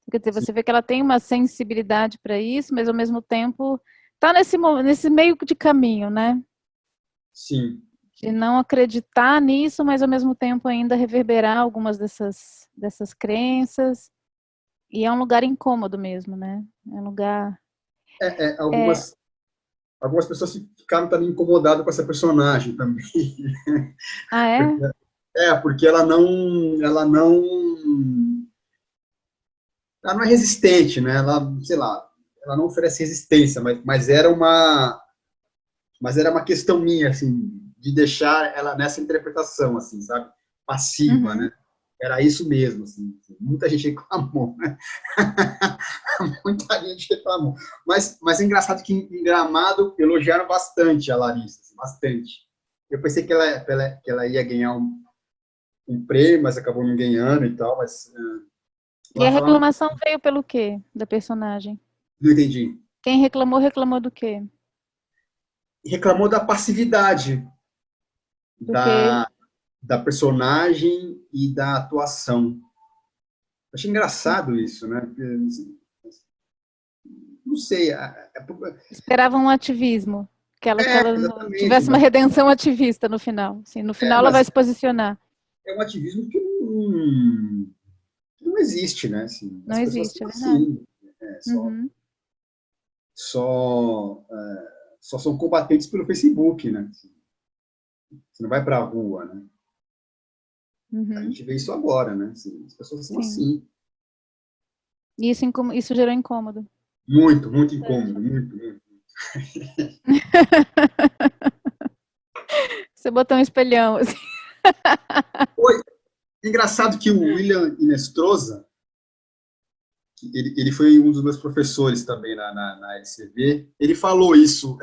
Quer dizer, sim, você vê que ela tem uma sensibilidade para isso, mas, ao mesmo tempo, está nesse meio de caminho, né? sim. De não acreditar nisso, mas, ao mesmo tempo, ainda reverberar algumas dessas crenças. E é um lugar incômodo mesmo, né? É um lugar. É, Algumas pessoas ficaram também incomodadas com essa personagem também. ah, é? Porque ela não é resistente, né? Ela, sei lá, ela não oferece resistência, mas era uma questão minha, assim, de deixar ela nessa interpretação, assim, sabe? Passiva, Uhum. né? Era isso mesmo, assim. Muita gente reclamou, né? Muita gente reclamou. Mas é engraçado que em Gramado elogiaram bastante a Larissa, assim, bastante. Eu pensei que ela ia ganhar um prêmio, mas acabou não ganhando e tal, mas E a lá falaram, reclamação veio pelo quê da personagem? não entendi. Quem reclamou, reclamou do quê? Reclamou da passividade Do quê? da personagem e da atuação. Achei engraçado isso, né? Não sei. Esperavam um ativismo, que ela Exatamente. tivesse uma redenção ativista no final. Assim, no final ela vai Mas se posicionar. é um ativismo que não existe, né? Assim, Não as pessoas existe, são é verdade. assim. Só, Uhum, só, só são combatentes pelo Facebook, né? Você não vai para a rua, né? A uhum, gente vê isso agora, né? Assim, as pessoas são sim. assim. E isso gerou incômodo. Muito, muito incômodo, muito, muito. Você botou um espelhão, assim. Foi engraçado que o William Inestrosa, ele foi um dos meus professores também na LCV, ele falou isso.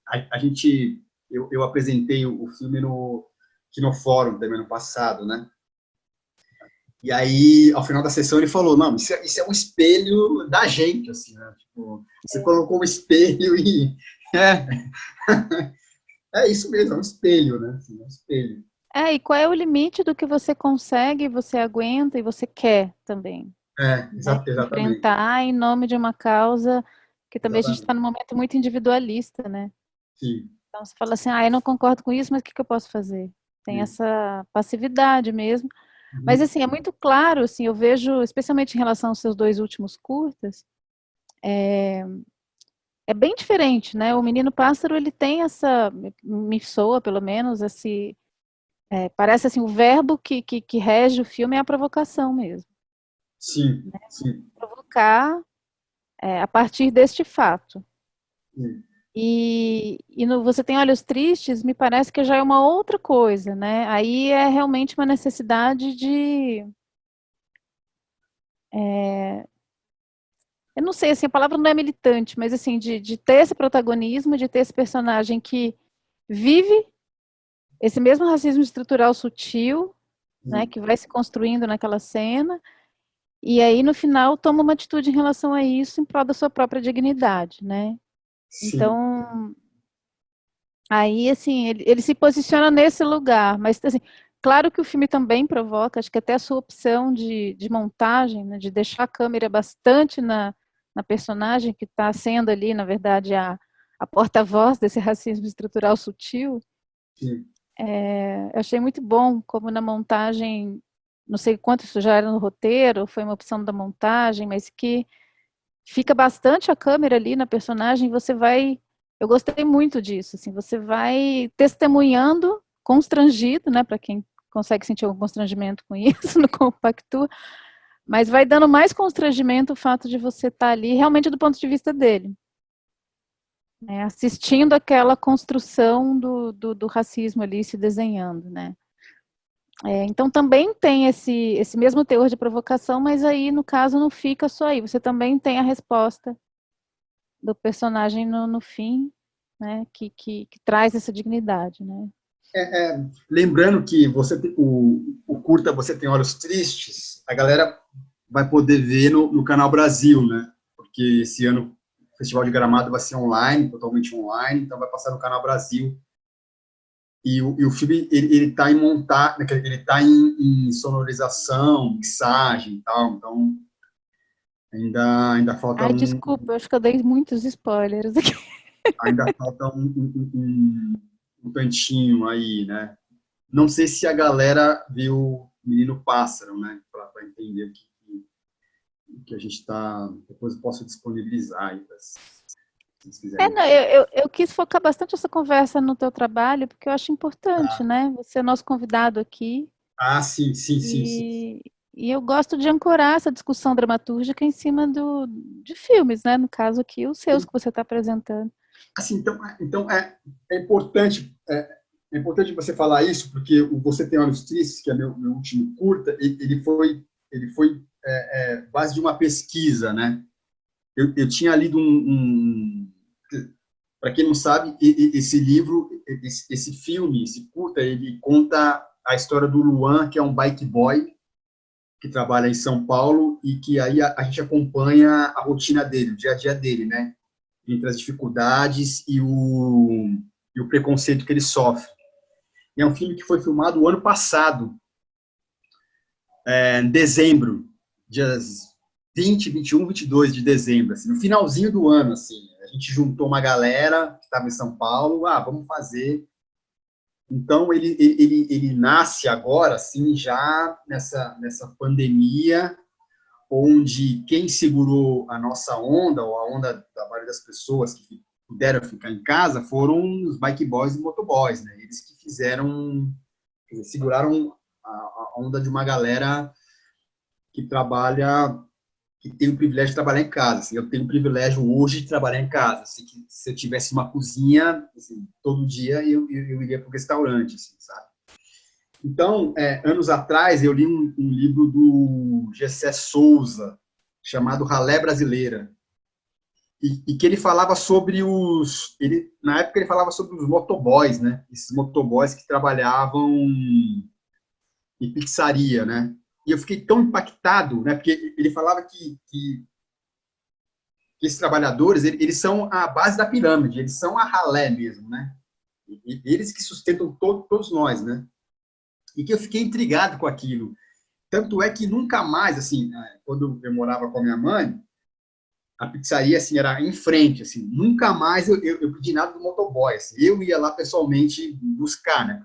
A gente, eu apresentei o filme aqui no fórum também no passado, né? E aí, ao final da sessão, ele falou, não, isso é um espelho da gente, assim, né? Tipo, você colocou um espelho e... É, é isso mesmo, é um espelho, né? Assim, é um espelho. E qual é o limite do que você consegue, você aguenta e você quer também, né? Exatamente. Enfrentar em nome de uma causa que também a gente está Exatamente. num momento muito individualista, né? Sim. Então você fala assim, eu não concordo com isso, mas o que eu posso fazer? Tem Sim. essa passividade mesmo. Mas Uhum. assim, é muito claro, assim, eu vejo, especialmente em relação aos seus dois últimos curtas, é bem diferente, né? O Menino Pássaro, ele tem essa, me soa pelo menos, parece assim, o verbo que rege o filme é a provocação mesmo. Sim, sim. Provocar a partir deste fato. Sim. Você tem Olhos Tristes, me parece que já é uma outra coisa, né? Aí é realmente uma necessidade de... Eu não sei, assim, a palavra não é militante, mas assim, de ter esse protagonismo, de ter esse personagem que vive esse mesmo racismo estrutural sutil, né, Sim. que vai se construindo naquela cena, e aí no final toma uma atitude em relação a isso em prol da sua própria dignidade, né? Sim. Então, aí assim, ele se posiciona nesse lugar, mas assim, claro que o filme também provoca, acho que até a sua opção de montagem, né, de deixar a câmera bastante na personagem que está sendo ali, na verdade, a porta-voz desse racismo estrutural sutil. Sim. Eu achei muito bom como na montagem, não sei quanto isso já era no roteiro, foi uma opção da montagem, mas que fica bastante a câmera ali na personagem, eu gostei muito disso, assim, você vai testemunhando, constrangido, né, para quem consegue sentir algum constrangimento com isso, no Compactua, mas vai dando mais constrangimento o fato de você estar ali, realmente do ponto de vista dele, né, assistindo aquela construção do racismo ali se desenhando, né. Então também tem esse mesmo teor de provocação, mas aí no caso não fica só aí, você também tem a resposta do personagem no fim, né, que traz essa dignidade, né. Lembrando que o curta Você Tem Olhos Tristes, a galera vai poder ver no Canal Brasil, né? Porque esse ano o Festival de Gramado vai ser online, totalmente online, então vai passar no Canal Brasil. E o filme, ele tá em montar, ele tá em sonorização, mixagem e tal, então ainda falta Ai, desculpa, eu acho que eu dei muitos spoilers aqui. ainda falta um tantinho aí, né? Não sei se a galera viu Menino Pássaro, né? Para entender o que a gente está. Depois eu posso disponibilizar aí, se vocês quiserem Não, ver. eu quis focar bastante essa conversa no teu trabalho, porque eu acho importante, Tá. né, você é nosso convidado aqui, Ah, sim, sim, sim, sim. e, e eu gosto de ancorar essa discussão dramatúrgica em cima de filmes, né, no caso aqui, os seus que você está apresentando. Assim, então é importante. É importante você falar isso, porque o Você Tem Olhos Tristes, que é meu último curta, ele foi base de uma pesquisa, né? Eu tinha lido para quem não sabe, esse livro, esse filme, esse curta, ele conta a história do Luan, que é um bike boy que trabalha em São Paulo e que aí a gente acompanha a rotina dele, o dia a dia dele, né? Entre as dificuldades e o preconceito que ele sofre. E é um filme que foi filmado o ano passado, em dezembro, dias 20, 21, 22 de dezembro, assim, no finalzinho do ano, assim. A gente juntou uma galera que estava em São Paulo, vamos fazer. Então, ele nasce agora, assim, já nessa pandemia, onde quem segurou a nossa onda, ou a onda da maioria das pessoas que puderam ficar em casa, foram os bike boys e motoboys, né? Eles que fizeram, seguraram a onda de uma galera que trabalha, que tem o privilégio de trabalhar em casa. Assim, eu tenho o privilégio hoje de trabalhar em casa. Assim, que se eu tivesse uma cozinha, assim, todo dia eu iria para o restaurante, assim, sabe? Então, anos atrás, eu li um livro do Gessé Souza, chamado Ralé Brasileira, e que ele falava sobre na época ele falava sobre os motoboys, né? Esses motoboys que trabalhavam em pizzaria, né? E eu fiquei tão impactado, né? Porque ele falava que esses trabalhadores, eles são a base da pirâmide, eles são a ralé mesmo, né? E eles que sustentam todos nós, né? E que eu fiquei intrigado com aquilo. Tanto é que nunca mais, assim, quando eu morava com a minha mãe, a pizzaria, assim, era em frente, assim, nunca mais eu pedi nada do motoboy, assim, eu ia lá pessoalmente buscar, né?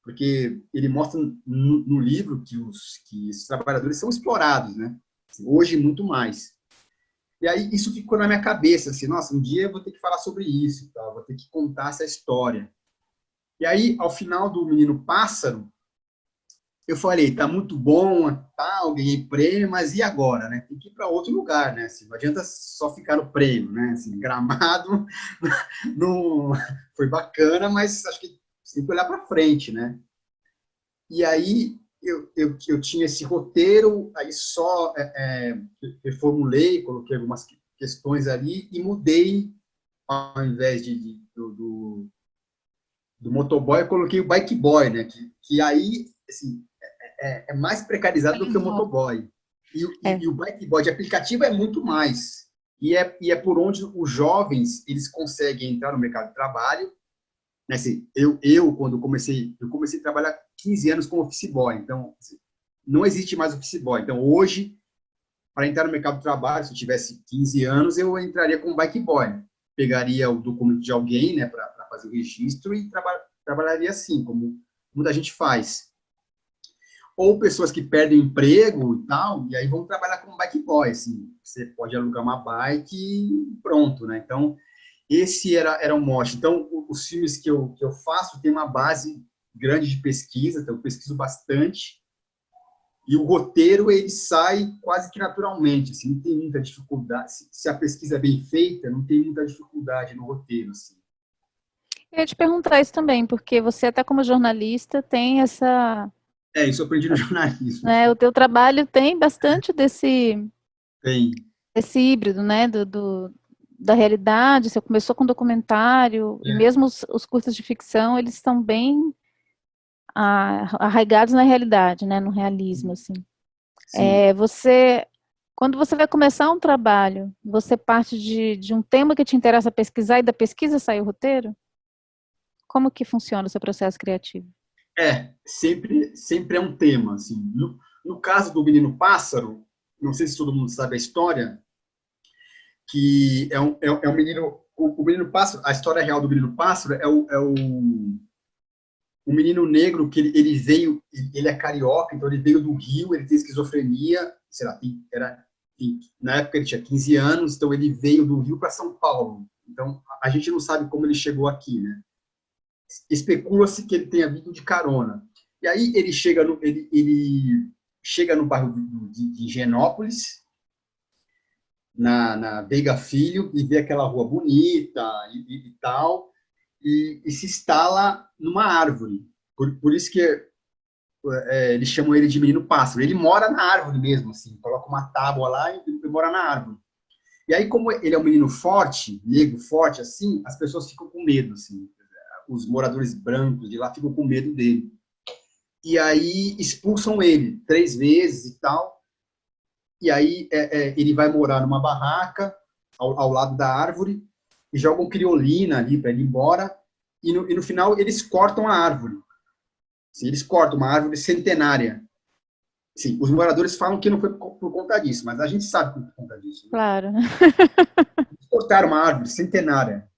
Porque ele mostra no livro que esses trabalhadores são explorados, né? Assim, hoje, muito mais. E aí, isso ficou na minha cabeça, assim, nossa, um dia eu vou ter que falar sobre isso, tá? Vou ter que contar essa história. E aí, ao final do Menino Pássaro, eu falei, tá muito bom, tal, ganhei prêmio, mas e agora, né? Tem que ir para outro lugar, né? Assim, não adianta só ficar no prêmio, né? Assim, Gramado não foi bacana, mas acho que você tem que olhar para frente, né? E aí eu tinha esse roteiro, aí só reformulei, coloquei algumas questões ali e mudei, ao invés do motoboy, eu coloquei o bike boy, né? Que aí, assim, é mais precarizado do que o motoboy. E o bike boy de aplicativo é muito mais. E é por onde os jovens eles conseguem entrar no mercado de trabalho. Né? Assim, quando eu comecei a trabalhar 15 anos como office boy. Então, assim, não existe mais office boy. Então, hoje, para entrar no mercado de trabalho, se eu tivesse 15 anos, eu entraria como bike boy. Pegaria o documento de alguém, né, para fazer o registro e trabalharia assim, como muita gente faz. Ou pessoas que perdem emprego e tal, e aí vão trabalhar como bike boy, assim, você pode alugar uma bike e pronto, né? Então, esse era o mote. Então, os filmes que eu faço tem uma base grande de pesquisa, então eu pesquiso bastante, e o roteiro, ele sai quase que naturalmente, assim, não tem muita dificuldade. Se a pesquisa é bem feita, não tem muita dificuldade no roteiro, assim. Eu ia te perguntar isso também, porque você até como jornalista tem essa... Isso eu aprendi no jornalismo. Né, o teu trabalho tem bastante Tem. desse híbrido, né, da realidade. Você começou com documentário, e mesmo os curtas de ficção, eles estão bem arraigados na realidade, né, no realismo, assim. Quando você vai começar um trabalho, você parte de um tema que te interessa pesquisar e da pesquisa sai o roteiro? Como que funciona o seu processo criativo? Sempre é um tema, assim. No caso do Menino Pássaro, não sei se todo mundo sabe a história, que é um menino, o Menino Pássaro, a história real do Menino Pássaro é um menino negro que ele veio, ele é carioca, então ele veio do Rio, ele tem esquizofrenia, sei lá, na época ele tinha 15 anos, então ele veio do Rio para São Paulo. Então a gente não sabe como ele chegou aqui, né? Especula-se que ele tenha vindo de carona. E aí ele chega no bairro de Higienópolis, na Veiga Filho, e vê aquela rua bonita e tal, e se instala numa árvore. Por isso que eles chamam ele de menino pássaro. Ele mora na árvore mesmo, assim, coloca uma tábua lá e mora na árvore. E aí, como ele é um menino forte, negro forte, assim, as pessoas ficam com medo, assim. Os moradores brancos de lá ficam com medo dele. E aí expulsam ele 3 vezes e tal. E aí ele vai morar numa barraca ao lado da árvore e jogam criolina ali para ele ir embora. e no final eles cortam a árvore. Assim, eles cortam uma árvore centenária. Sim, os moradores falam que não foi por conta disso, mas a gente sabe que foi por conta disso. Né? Claro. Eles cortaram uma árvore centenária.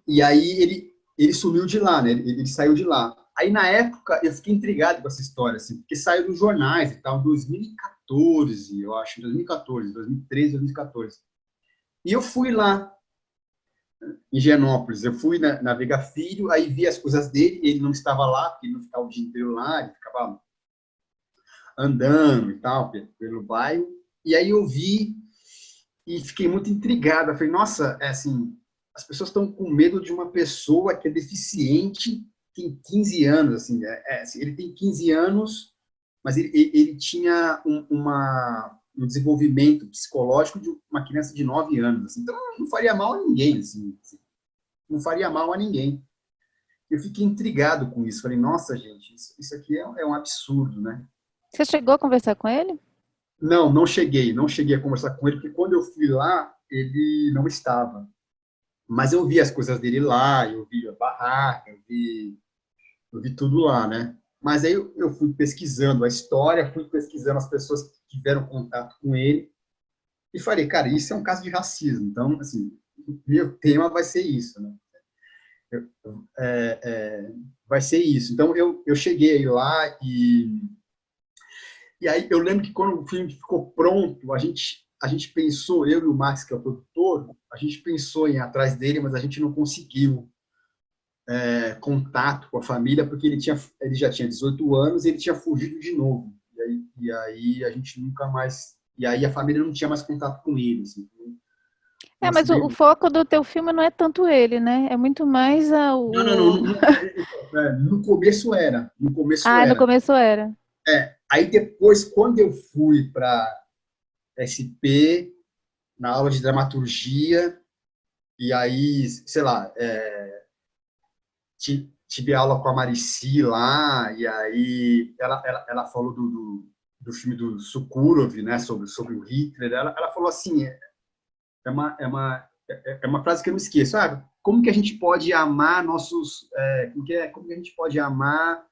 E aí ele sumiu de lá, né? Ele saiu de lá. Aí, na época, eu fiquei intrigado com essa história, assim, porque saiu nos jornais e tal, em 2014, eu acho, 2014, 2013, 2014. E eu fui lá, em Higienópolis, eu fui na Veiga Filho, aí vi as coisas dele, ele não estava lá, porque ele não ficava o dia inteiro lá, ele ficava andando e tal, pelo bairro. E aí eu vi e fiquei muito intrigado. Eu falei, nossa, assim, as pessoas estão com medo de uma pessoa que é deficiente, tem 15 anos, assim, ele tem 15 anos, mas ele tinha um desenvolvimento psicológico de uma criança de 9 anos, assim, então não faria mal a ninguém, assim, não faria mal a ninguém. Eu fiquei intrigado com isso, falei, nossa, gente, isso aqui é um absurdo, né? Você chegou a conversar com ele? Não cheguei a conversar com ele, porque quando eu fui lá, ele não estava. Mas eu vi as coisas dele lá, eu vi a barraca, eu vi tudo lá, né? Mas aí eu fui pesquisando a história, fui pesquisando as pessoas que tiveram contato com ele e falei, cara, isso é um caso de racismo. Então, assim, meu tema vai ser isso, né? Vai ser isso. Então, eu cheguei lá e aí eu lembro que quando o filme ficou pronto, a gente pensou, eu e o Max, que é o produtor, a gente pensou em ir atrás dele, mas a gente não conseguiu contato com a família, porque ele já tinha 18 anos e ele tinha fugido de novo. E aí a gente nunca mais... E aí a família não tinha mais contato com ele. Assim, mas o foco do teu filme não é tanto ele, né? É muito mais Não. No começo era. No começo era. Aí depois, quando eu fui para SP, na aula de dramaturgia, e aí, sei lá, tive aula com a Marici lá, e aí ela falou do filme do Sukurov, né, sobre o Hitler. Ela falou assim, é uma frase que eu não esqueço, como que a gente pode amar nossos... como que a gente pode amar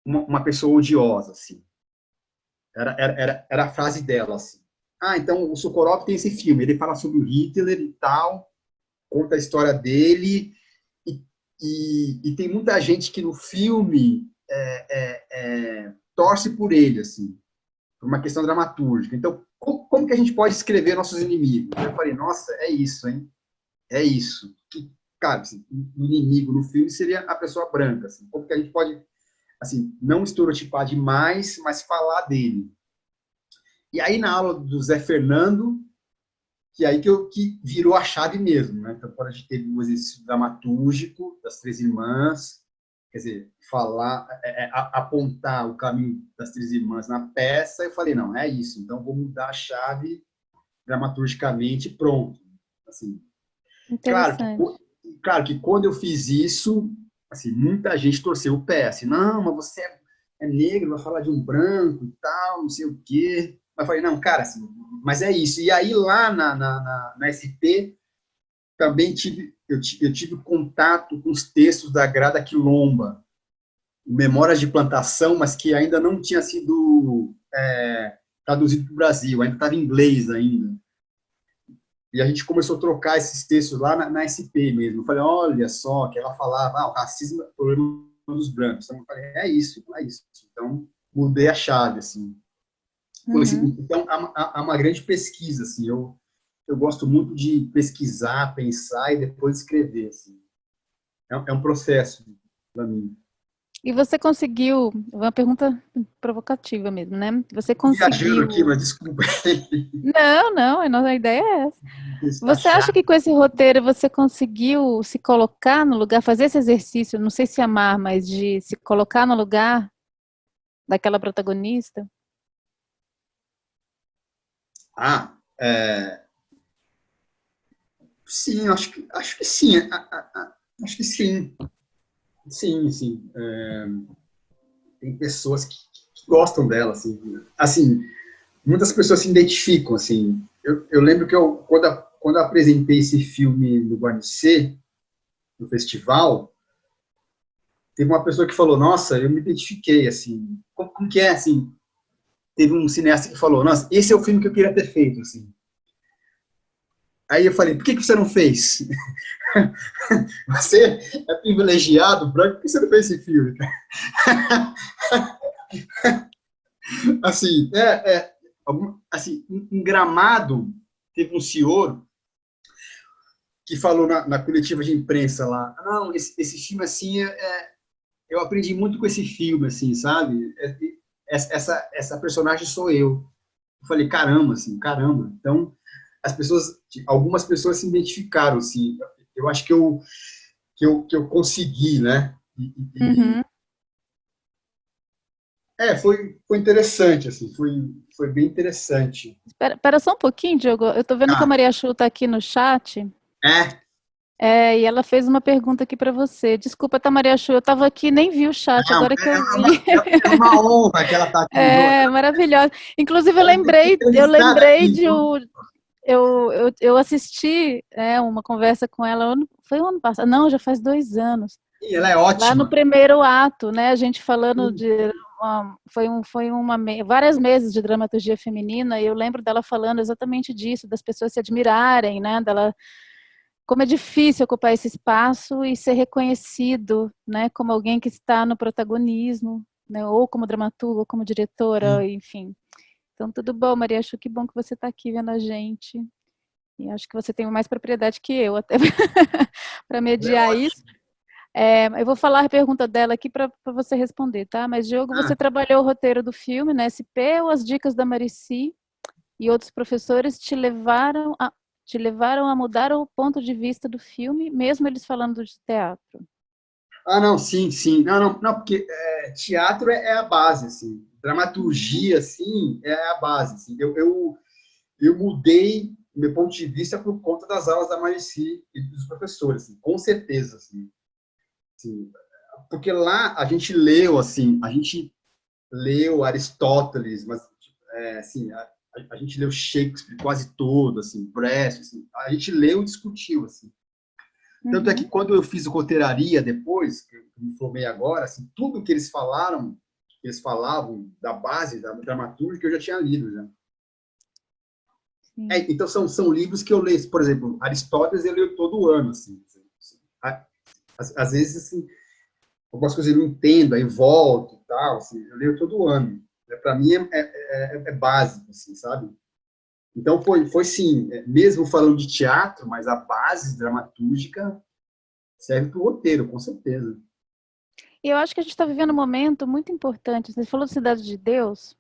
uma pessoa odiosa, assim? Era a frase dela, assim. Então o Sokurov tem esse filme, ele fala sobre o Hitler e tal, conta a história dele, e tem muita gente que no filme torce por ele, assim, por uma questão dramatúrgica. Então, como que a gente pode escrever nossos inimigos? Eu falei, nossa, é isso, hein? É isso. Cara, assim, o inimigo no filme seria a pessoa branca. Assim, como que a gente pode, assim, não estereotipar demais, mas falar dele? E aí, na aula do Zé Fernando, que aí que virou a chave mesmo, né? Então, quando a gente teve um exercício dramatúrgico das Três Irmãs, quer dizer, falar, apontar o caminho das Três Irmãs na peça, eu falei, não, é isso, então vou mudar a chave dramaturgicamente, pronto. Assim, claro que quando eu fiz isso, assim, muita gente torceu o pé, assim, não, mas você é negro, vai falar de um branco e tal, não sei o quê. Mas eu falei, não, cara, assim, mas é isso. E aí, lá na SP, também eu tive contato com os textos da Grada Quilomba, Memórias de Plantação, mas que ainda não tinha sido traduzido para o Brasil, ainda estava em inglês ainda. E a gente começou a trocar esses textos lá na SP mesmo. Eu falei, olha só, que ela falava, o racismo é o problema dos brancos. Então, eu falei, é isso. Então, mudei a chave, assim. Então, há uma grande pesquisa, assim. Eu gosto muito de pesquisar, pensar e depois escrever, assim. É um processo para mim. E você conseguiu, uma pergunta provocativa mesmo, né? Você conseguiu... Viajando aqui, mas desculpa. Não, a nossa ideia é essa. Você acha que com esse roteiro você conseguiu se colocar no lugar, fazer esse exercício, não sei se amar, mas de se colocar no lugar daquela protagonista? Sim, acho que sim. Acho que sim. Sim. Tem pessoas que gostam dela, assim. Assim, muitas pessoas se identificam, assim. Eu lembro que quando eu apresentei esse filme no Guarnicê, no festival, teve uma pessoa que falou, nossa, eu me identifiquei, assim, como que é, assim, teve um cineasta que falou, nossa, esse é o filme que eu queria ter feito, assim. Aí eu falei, por que você não fez? Você é privilegiado, branco, por que você não fez esse filme? Assim, assim, em Gramado, teve um senhor que falou na coletiva de imprensa lá, não, esse filme, assim, eu aprendi muito com esse filme, assim, sabe? Essa personagem sou eu. Eu falei, caramba, assim, caramba. Então, algumas pessoas se identificaram, assim. Eu acho que eu consegui, né? Uhum. Foi interessante, assim, foi bem interessante. Espera só um pouquinho, Diogo. Eu tô vendo que a Ah, Maria Chu tá aqui no chat. é? E ela fez uma pergunta aqui para você. Desculpa, tá, Maria Chu, eu estava aqui, nem vi o chat, Não, agora que eu vi. é uma honra que ela está aqui. É maravilhosa. Inclusive, eu Ela tem que ser eu entrevistada lembrei aqui, de viu? eu assisti uma conversa com ela, foi o ano passado, não, já faz 2 anos. Sim, ela é Lá no ótima. primeiro ato, né? A gente falando Sim. de várias meses de dramaturgia feminina, e eu lembro dela falando exatamente disso, das pessoas se admirarem, né? Dela, como é difícil ocupar esse espaço e ser reconhecido, né? Como alguém que está no protagonismo, né? Ou como dramaturga, ou como diretora, enfim. Então, tudo bom, Maria? Acho que bom que você está aqui vendo a gente. E acho que você tem mais propriedade que eu até para Ela é mediar ótima. isso. Eu vou falar a pergunta dela aqui para você responder, tá? Mas, Diogo, Ah, você trabalhou o roteiro do filme na SP ou as dicas da Marici e outros professores te levaram a mudar o ponto de vista do filme, mesmo eles falando de teatro? não, sim, sim. Não, porque teatro é a base, assim. Uhum. Dramaturgia, assim, é a base. Assim. Eu mudei meu ponto de vista por conta das aulas da Marici e dos professores, assim, com certeza, assim. Assim, porque lá a gente leu Aristóteles, mas assim, a gente leu Shakespeare quase todo, assim, Brecht, assim, a gente leu e discutiu, assim. Tanto é que Uhum. quando eu fiz o Roteiraria depois, que eu me formei agora, assim, tudo que eles falavam da base da dramaturgia, eu já tinha lido, já. Sim. Então são livros que eu leio, por exemplo, Aristóteles eu leio todo ano, assim. Às vezes, assim, algumas coisas eu não entendo, aí volto e tal, assim, eu leio todo ano. Para mim é básico, assim, sabe? Então foi sim, mesmo falando de teatro, mas a base dramatúrgica serve para o roteiro, com certeza. E eu acho que a gente está vivendo um momento muito importante. Você falou de Cidade de Deus,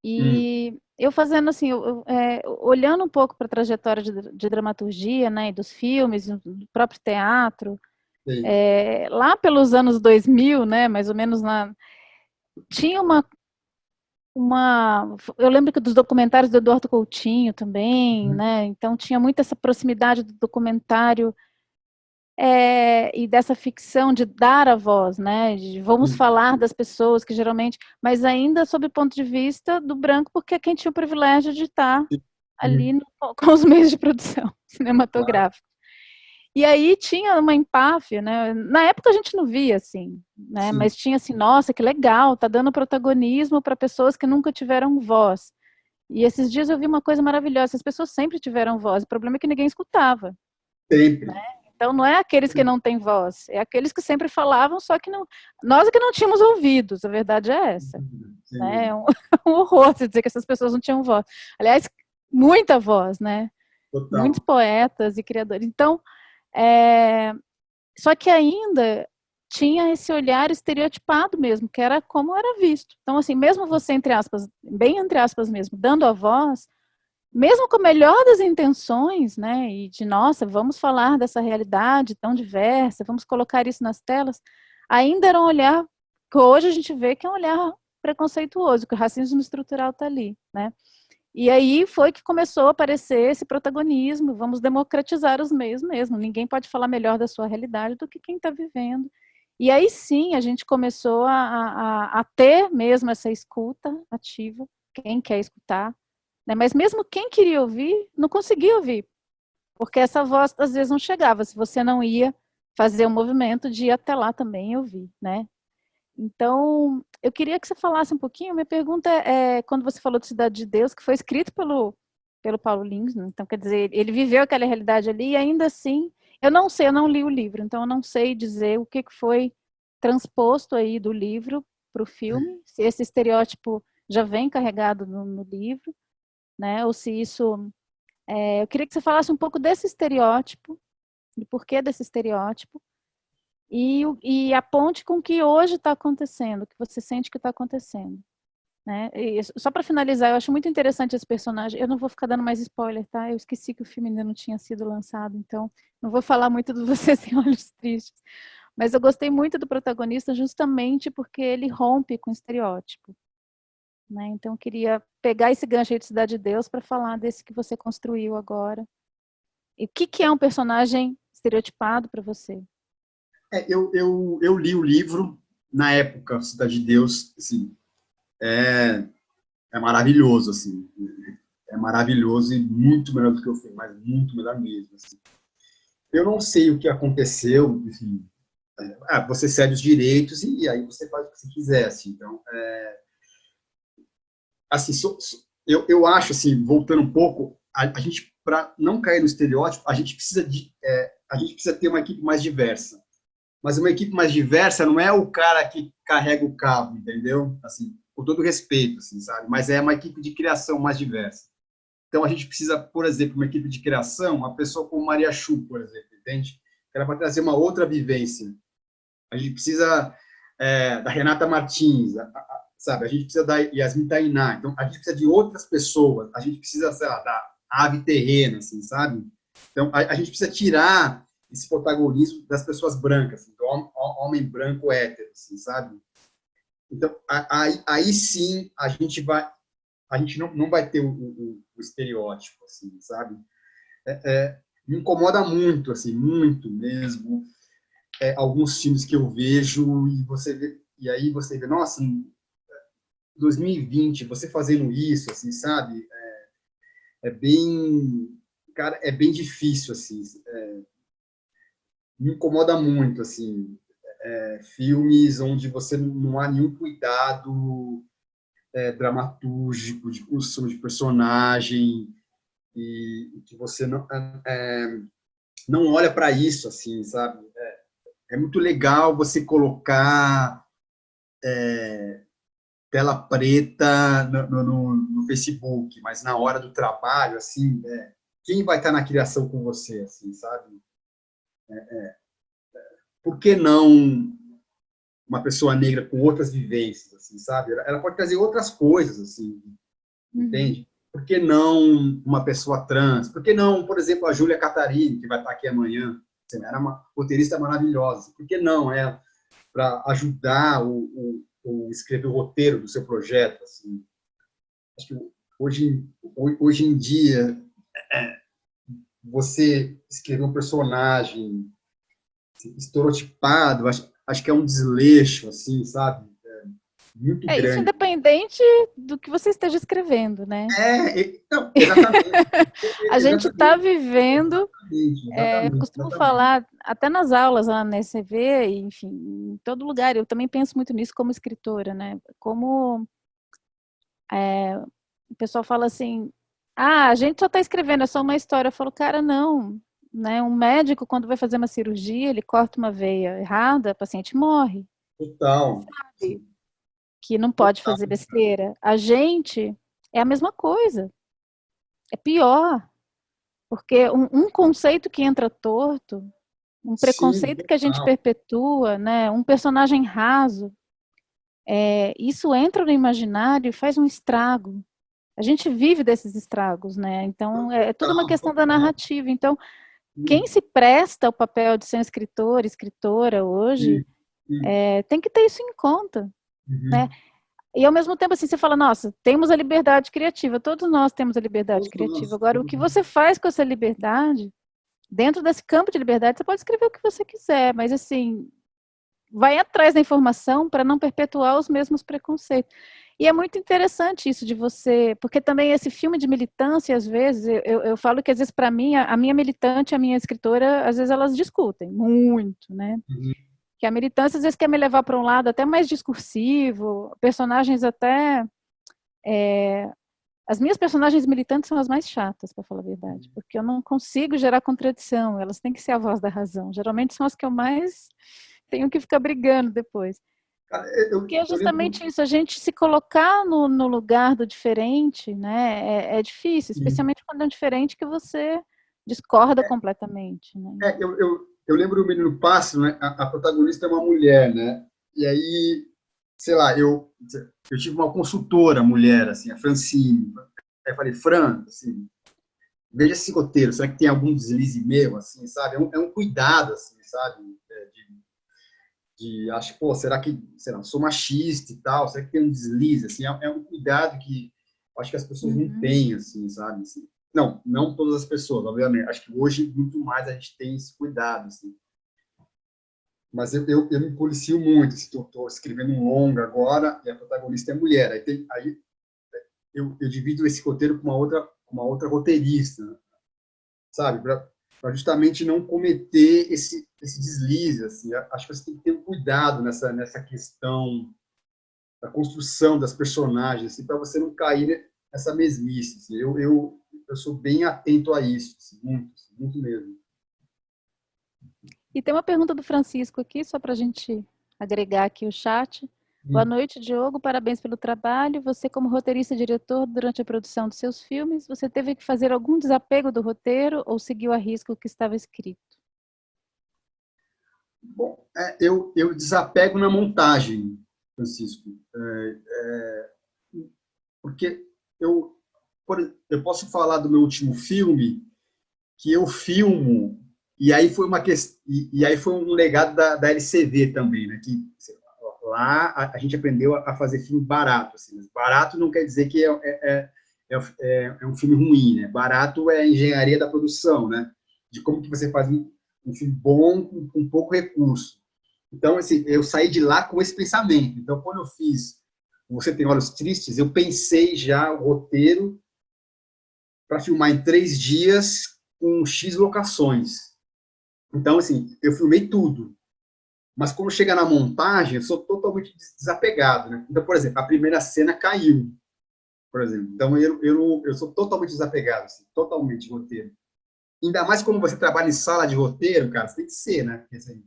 Hum, e eu fazendo assim, olhando um pouco para a trajetória de dramaturgia, né, e dos filmes, do próprio teatro, sim. lá pelos anos 2000, né, mais ou menos tinha eu lembro que dos documentários do Eduardo Coutinho também, Uhum, né, então tinha muito essa proximidade do documentário e dessa ficção de dar a voz, né, de vamos sim, falar das pessoas que geralmente, mas ainda sob o ponto de vista do branco, porque é quem tinha o privilégio de estar ali sim, com os meios de produção claro. cinematográfica. E aí tinha uma empáfia, né? Na época a gente não via assim, né? Sim, Mas tinha assim, nossa, que legal, tá dando protagonismo para pessoas que nunca tiveram voz. E esses dias eu vi uma coisa maravilhosa, as pessoas sempre tiveram voz, o problema é que ninguém escutava. sempre. Então não é aqueles que não têm voz, é aqueles que sempre falavam, só que não, nós é que não tínhamos ouvidos, a verdade é essa. Sem Né? É dúvida. um horror dizer que essas pessoas não tinham voz. Aliás, muita voz, né? Muitos Total. poetas e criadores. Então, é, só que ainda tinha esse olhar estereotipado mesmo, que era como era visto. Então, assim, mesmo você, entre aspas, bem entre aspas mesmo, dando a voz, mesmo com a melhor das intenções, né, e de, nossa, vamos falar dessa realidade tão diversa, vamos colocar isso nas telas, ainda era um olhar que hoje a gente vê que é um olhar preconceituoso, que o racismo estrutural está ali, né. E aí foi que começou a aparecer esse protagonismo, vamos democratizar os meios mesmo, ninguém pode falar melhor da sua realidade do que quem está vivendo. E aí sim a gente começou a ter mesmo essa escuta ativa, quem quer escutar, né? Mas mesmo quem queria ouvir, não conseguia ouvir, porque essa voz às vezes não chegava, se você não ia fazer o movimento de ir até lá também e ouvir, né? Então, eu queria que você falasse um pouquinho. Minha pergunta quando você falou de Cidade de Deus, que foi escrito pelo Paulo Lins, né? Então, quer dizer, ele viveu aquela realidade ali e ainda assim, eu não sei, eu não li o livro, então eu não sei dizer o que foi transposto aí do livro para o filme, se esse estereótipo já vem carregado no livro, né? Ou se isso... eu queria que você falasse um pouco desse estereótipo, do porquê desse estereótipo, e a ponte com o que hoje está acontecendo, o que você sente que está acontecendo. Né? E só para finalizar, eu acho muito interessante esse personagem. Eu não vou ficar dando mais spoiler, tá? Eu esqueci que o filme ainda não tinha sido lançado, então não vou falar muito do Você Sem Olhos Tristes. Mas eu gostei muito do protagonista justamente porque ele rompe com o estereótipo. Né? Então eu queria pegar esse gancho aí de Cidade de Deus para falar desse que você construiu agora. E o que é um personagem estereotipado para você? Eu li o livro na época, Cidade de Deus, assim, é maravilhoso, assim, é maravilhoso e muito melhor do que o filme, mas muito melhor mesmo. Assim. Eu não sei o que aconteceu, enfim, você cede os direitos e aí você faz o que você quiser, assim, então, assim, eu acho, assim, voltando um pouco, a gente, para não cair no estereótipo, a gente precisa ter uma equipe mais diversa. Mas uma equipe mais diversa não é o cara que carrega o cabo, entendeu? Assim, com todo respeito, assim, sabe? Mas é uma equipe de criação mais diversa. Então, a gente precisa, por exemplo, uma equipe de criação, uma pessoa como Maria Chu, por exemplo, entende? Ela vai trazer uma outra vivência. A gente precisa da Renata Martins, sabe? A gente precisa da Yasmin Tainá. Então, a gente precisa de outras pessoas. A gente precisa, sei lá, da Ave Terrena, assim, sabe? Então, a gente precisa tirar esse protagonismo das pessoas brancas, assim, do homem branco hétero, assim, sabe? Então, aí sim a gente não vai ter o estereótipo, assim, sabe? Me incomoda muito, assim, muito mesmo, alguns filmes que eu vejo e aí você vê, nossa, em 2020, você fazendo isso, assim, sabe? Cara, é bem difícil, assim, me incomoda muito, assim, filmes onde você não há nenhum cuidado dramatúrgico, de construção de personagem, e que você não olha para isso, assim, sabe? É muito legal você colocar tela preta no Facebook, mas na hora do trabalho, assim, quem vai estar na criação com você, assim, sabe? Por que não uma pessoa negra com outras vivências, assim, sabe? Ela pode trazer outras coisas, assim, entende? Por que não uma pessoa trans? Por que não, por exemplo, a Júlia Catarina, que vai estar aqui amanhã? Assim, era uma roteirista maravilhosa. Por que não ela, para ajudar o escrever o roteiro do seu projeto? Assim? Acho que hoje em dia, você escrever um personagem estereotipado, acho que é um desleixo, assim, sabe? Muito Isso grande. independente do que você esteja escrevendo, né? Não, exatamente. A gente está Exatamente. vivendo, eu Exatamente. costumo falar, até nas aulas lá na ECV, enfim, em todo lugar, eu também penso muito nisso como escritora, né? Como o pessoal fala assim, a gente só está escrevendo, é só uma história. Eu falo, cara, não, né? Um médico, quando vai fazer uma cirurgia, ele corta uma veia errada, a paciente morre. Total. Sabe? Que não pode fazer besteira. A gente é a mesma coisa. É pior. Porque um conceito que entra torto, um Sim, preconceito que a gente perpetua, né? Um personagem raso, isso entra no imaginário e faz um estrago. A gente vive desses estragos, né? Então, é toda uma questão da narrativa. Então, quem se presta ao papel de ser um escritor, escritora hoje, tem que ter isso em conta, né? E ao mesmo tempo, assim, você fala, nossa, temos a liberdade criativa, todos nós temos a liberdade criativa. Agora, o que você faz com essa liberdade, dentro desse campo de liberdade, você pode escrever o que você quiser, mas assim, vai atrás da informação para não perpetuar os mesmos preconceitos. E é muito interessante isso de você, porque também esse filme de militância, às vezes, eu falo que às vezes para mim, a minha militante, a minha escritora, às vezes elas discutem muito, né? Uhum. Que a militância às vezes quer me levar para um lado até mais discursivo, personagens até... As minhas personagens militantes são as mais chatas, para falar a verdade, porque eu não consigo gerar contradição, elas têm que ser a voz da razão. Geralmente são as que eu mais tenho que ficar brigando depois. Cara, Porque é eu lembro. justamente isso, a gente se colocar no lugar do diferente, né, é difícil, especialmente quando é um diferente que você discorda completamente, né? Eu lembro do Menino Pássaro, né? A protagonista é uma mulher, né? E aí, sei lá, eu tive uma consultora mulher, assim, a Francine. Aí eu falei, Fran, assim, veja esse roteiro, será que tem algum deslize meu, assim, sabe? É um cuidado, assim, sabe? Acho, pô, será que, sei lá, sou machista e tal, será que tem um deslize, assim? É um cuidado que eu acho que as pessoas não têm, assim, sabe? Assim, não todas as pessoas, obviamente. Acho que hoje, muito mais, a gente tem esse cuidado, assim. Mas eu me policio muito, assim, eu estou escrevendo um longa agora e a protagonista é mulher. Aí eu divido esse roteiro com uma outra roteirista, né? Sabe? Para justamente não cometer esse deslize. Assim. Acho que você tem que ter um cuidado nessa questão da construção das personagens, assim, para você não cair nessa mesmice. Assim. Eu sou bem atento a isso, assim, muito mesmo. E tem uma pergunta do Francisco aqui, só para a gente agregar aqui o chat. Boa noite, Diogo. Parabéns pelo trabalho. Você, como roteirista e diretor, durante a produção dos seus filmes, você teve que fazer algum desapego do roteiro ou seguiu à risca o que estava escrito? Bom, eu desapego na montagem, Francisco. Porque eu posso falar do meu último filme, que eu filmo, e aí foi e aí foi um legado da LCV também, né? Que lá a gente aprendeu a fazer filme barato. Assim, mas barato não quer dizer que é um filme ruim, né? Barato é a engenharia da produção, né? De como que você faz um filme bom com pouco recurso. Então, assim, eu saí de lá com esse pensamento. Então, quando eu fiz Você Tem Olhos Tristes, eu pensei já o roteiro para filmar em 3 dias com X locações. Então, assim, eu filmei tudo. Mas quando chega na montagem, eu sou totalmente desapegado, né? Então, por exemplo, a primeira cena caiu, por exemplo. Então, eu sou totalmente desapegado, assim, totalmente de roteiro. Ainda mais quando você trabalha em sala de roteiro, cara, você tem que ser, né? Porque, assim,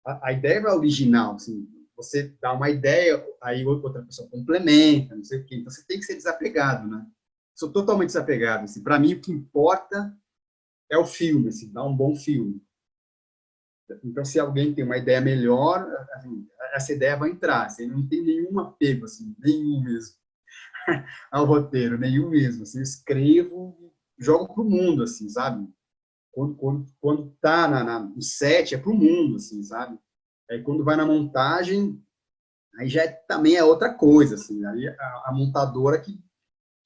a ideia é original, assim, você dá uma ideia, aí outra pessoa complementa, não sei o quê. Então, você tem que ser desapegado, né? Sou totalmente desapegado. Assim. Para mim, o que importa é o filme, assim, dar um bom filme. Então, se alguém tem uma ideia melhor, assim, essa ideia vai entrar. Assim, não tem nenhum apego, assim, nenhum mesmo, ao roteiro, nenhum mesmo. Assim, eu escrevo, jogo para o mundo, assim, sabe? Quando tá no set, é para o mundo, assim, sabe? Aí, quando vai na montagem, aí também é outra coisa, assim. Aí a montadora que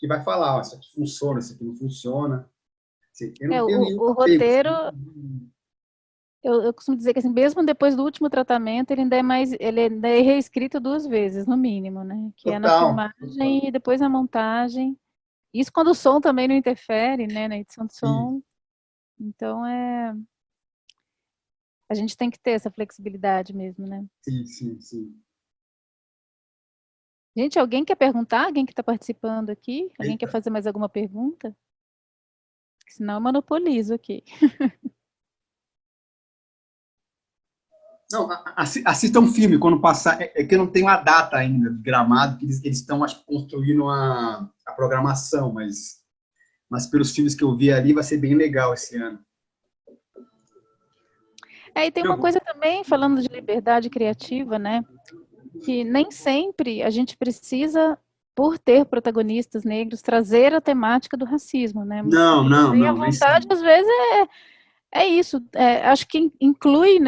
vai falar, isso aqui funciona, isso aqui não funciona. Assim, eu não tenho nenhum O apego. roteiro, Assim, eu costumo dizer que assim, mesmo depois do último tratamento, ele ainda é reescrito 2 vezes, no mínimo, né? Que é na total. filmagem e depois na montagem. Isso quando o som também não interfere, né? Na edição de Sim, som. Então, a gente tem que ter essa flexibilidade mesmo, né? sim. Gente, alguém quer perguntar? Alguém que está participando aqui? Alguém quer Eita. fazer mais alguma pergunta? Senão eu monopolizo aqui. Não, assista um filme quando passar. É que eu não tenho a data ainda de Gramado, que eles estão, acho que, construindo a programação, mas pelos filmes que eu vi ali, vai ser bem legal esse ano. E tem uma coisa também, falando de liberdade criativa, né? Que nem sempre a gente precisa, por ter protagonistas negros, trazer a temática do racismo, né? Nem a Nem vontade, sempre. às vezes, é isso. Acho que inclui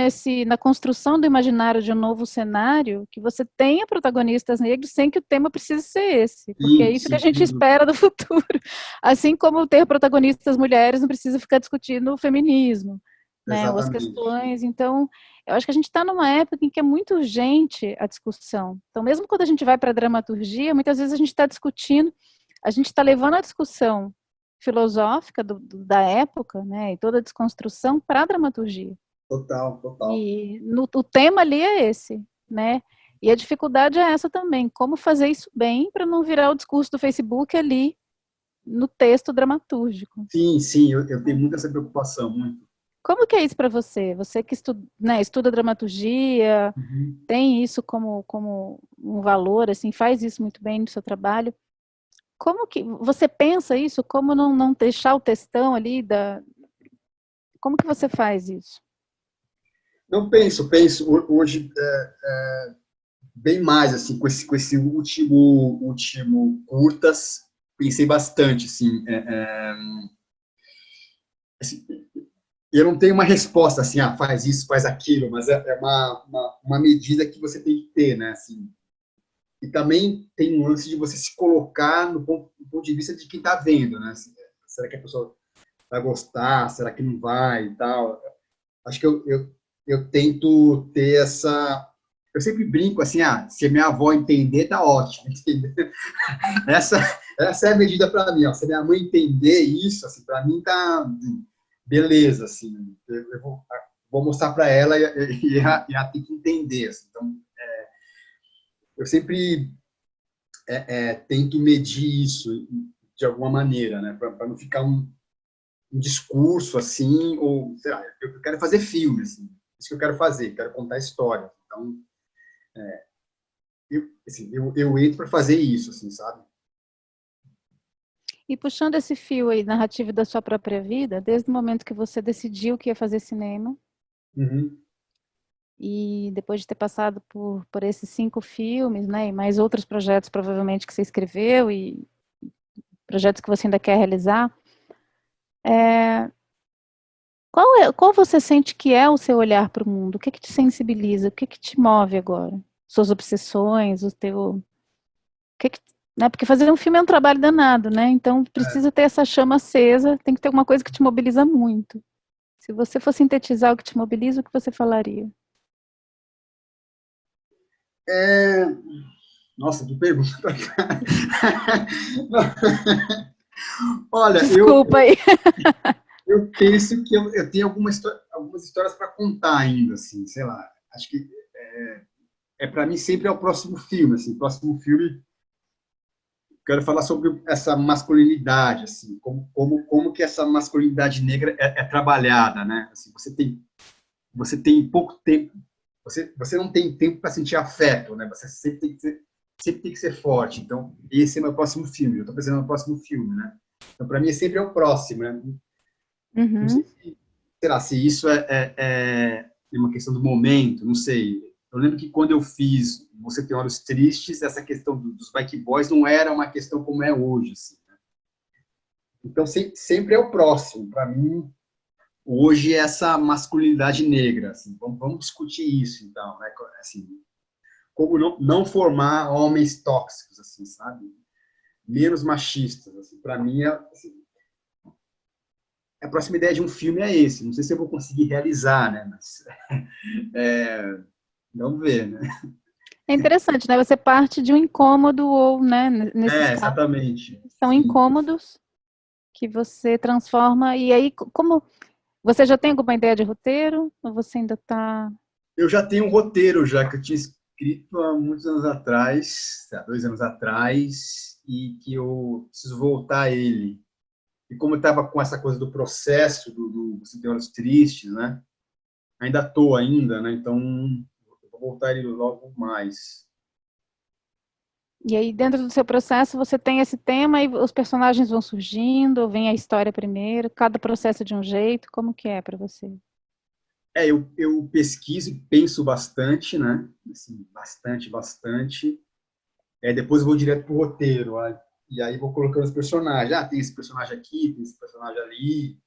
na construção do imaginário de um novo cenário que você tenha protagonistas negros sem que o tema precise ser esse, porque é isso que a Sim, gente espera do futuro. Assim como ter protagonistas mulheres não precisa ficar discutindo o feminismo. né? Ou as Exatamente. questões. Então, eu acho que a gente está numa época em que é muito urgente a discussão. Então, mesmo quando a gente vai para a dramaturgia, muitas vezes a gente está discutindo, a gente está levando a discussão filosófica da época, né? E toda a desconstrução para a dramaturgia. Total, total. E o tema ali é esse, né? E a dificuldade é essa também, como fazer isso bem para não virar o discurso do Facebook ali no texto dramatúrgico. Sim, sim, eu tenho muito essa preocupação, muito. Como que é isso para você? Você que estuda, né, estuda dramaturgia, Uhum. tem isso como um valor, assim, faz isso muito bem no seu trabalho. Como que você pensa isso? Como não deixar o textão ali Como que você faz isso? Não penso hoje bem mais assim com esse último curtas, pensei bastante assim, assim, eu não tenho uma resposta assim, faz isso, faz aquilo, mas é uma medida que você tem que ter, né, assim. E também tem um lance de você se colocar no ponto de vista de quem está vendo, né? Assim, será que a pessoa vai gostar? Será que não vai e tal? Acho que eu tento ter essa. Eu sempre brinco assim, se a minha avó entender, tá ótimo. Entendeu? Essa, essa é a medida para mim. Ó. Se a minha mãe entender isso, assim, para mim tá beleza. Assim, eu vou mostrar para ela e ela tem que entender. Assim. Então, eu sempre tento medir isso de alguma maneira, né? Para não ficar um discurso assim, ou sei lá, eu quero fazer filme, assim, isso que eu quero fazer, quero contar história. Então, eu entro para fazer isso, assim, sabe? E puxando esse fio aí, narrativo da sua própria vida, desde o momento que você decidiu que ia fazer cinema, Uhum. e depois de ter passado por esses 5 filmes, né, e mais outros projetos provavelmente que você escreveu e projetos que você ainda quer realizar, qual você sente que é o seu olhar para o mundo? O que te sensibiliza? O que te move agora? Suas obsessões, o que, né? Porque fazer um filme é um trabalho danado, né? Então precisa ter essa chama acesa, tem que ter alguma coisa que te mobiliza muito. Se você for sintetizar o que te mobiliza, o que você falaria? É... Nossa, que pergunta. Olha, Desculpa aí. eu penso que eu tenho algumas histórias para contar ainda, assim, sei lá. Acho que para mim sempre é o próximo filme, assim, próximo filme quero falar sobre essa masculinidade, assim, como que essa masculinidade negra é trabalhada, né? Assim, você tem pouco tempo, você não tem tempo para sentir afeto, né? Você sempre tem que ser forte. Então, esse é meu próximo filme. Eu estou pensando no próximo filme, né? Então, para mim, sempre é o próximo, né? Não sei Uhum. se, sei lá, se isso é uma questão do momento, não sei. Eu lembro que quando eu fiz Você Tem Olhos Tristes, essa questão dos bike boys não era uma questão como é hoje. Assim, né? Então, sempre é o próximo. Para mim, hoje é essa masculinidade negra. Assim, vamos discutir isso, então. Né? Assim, como não formar homens tóxicos, assim, sabe? Menos machistas. Assim, para mim, assim, a próxima ideia de um filme é esse. Não sei se eu vou conseguir realizar, né? Mas vamos ver, né? É interessante, né? Você parte de um incômodo ou, né, nesses casos, Exatamente. são Sim. incômodos que você transforma. E aí, como você já tem alguma ideia de roteiro? Ou você ainda está. Eu já tenho um roteiro já que eu tinha escrito há muitos anos atrás, há 2 anos atrás, e que eu preciso voltar a ele. E como eu estava com essa coisa do processo do Você Tem Olhos Tristes, né? Ainda estou ainda, né? Então eu vou voltar ele logo mais. E aí, dentro do seu processo, você tem esse tema e os personagens vão surgindo, ou vem a história primeiro, cada processo de um jeito, como que é para você? Eu pesquiso e penso bastante, né? Assim, bastante, bastante. Depois eu vou direto pro roteiro, e aí vou colocando os personagens. Tem esse personagem aqui, tem esse personagem ali.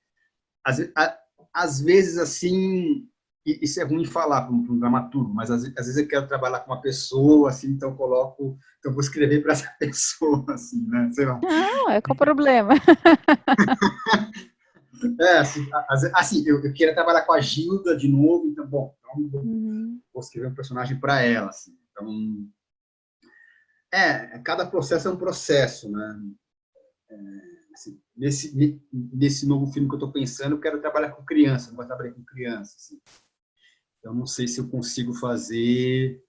Às vezes, assim, isso é ruim falar para um dramaturgo, mas às vezes eu quero trabalhar com uma pessoa, assim, então então vou escrever para essa pessoa, assim, né? Sei lá. Não, qual o problema? Assim, eu queria trabalhar com a Gilda de novo, então, bom, então Uhum. vou escrever um personagem para ela, assim. Então, cada processo é um processo, né? Assim, nesse novo filme que eu estou pensando, eu quero trabalhar com criança, não vou trabalhar com criança, assim. Eu não sei se eu consigo fazer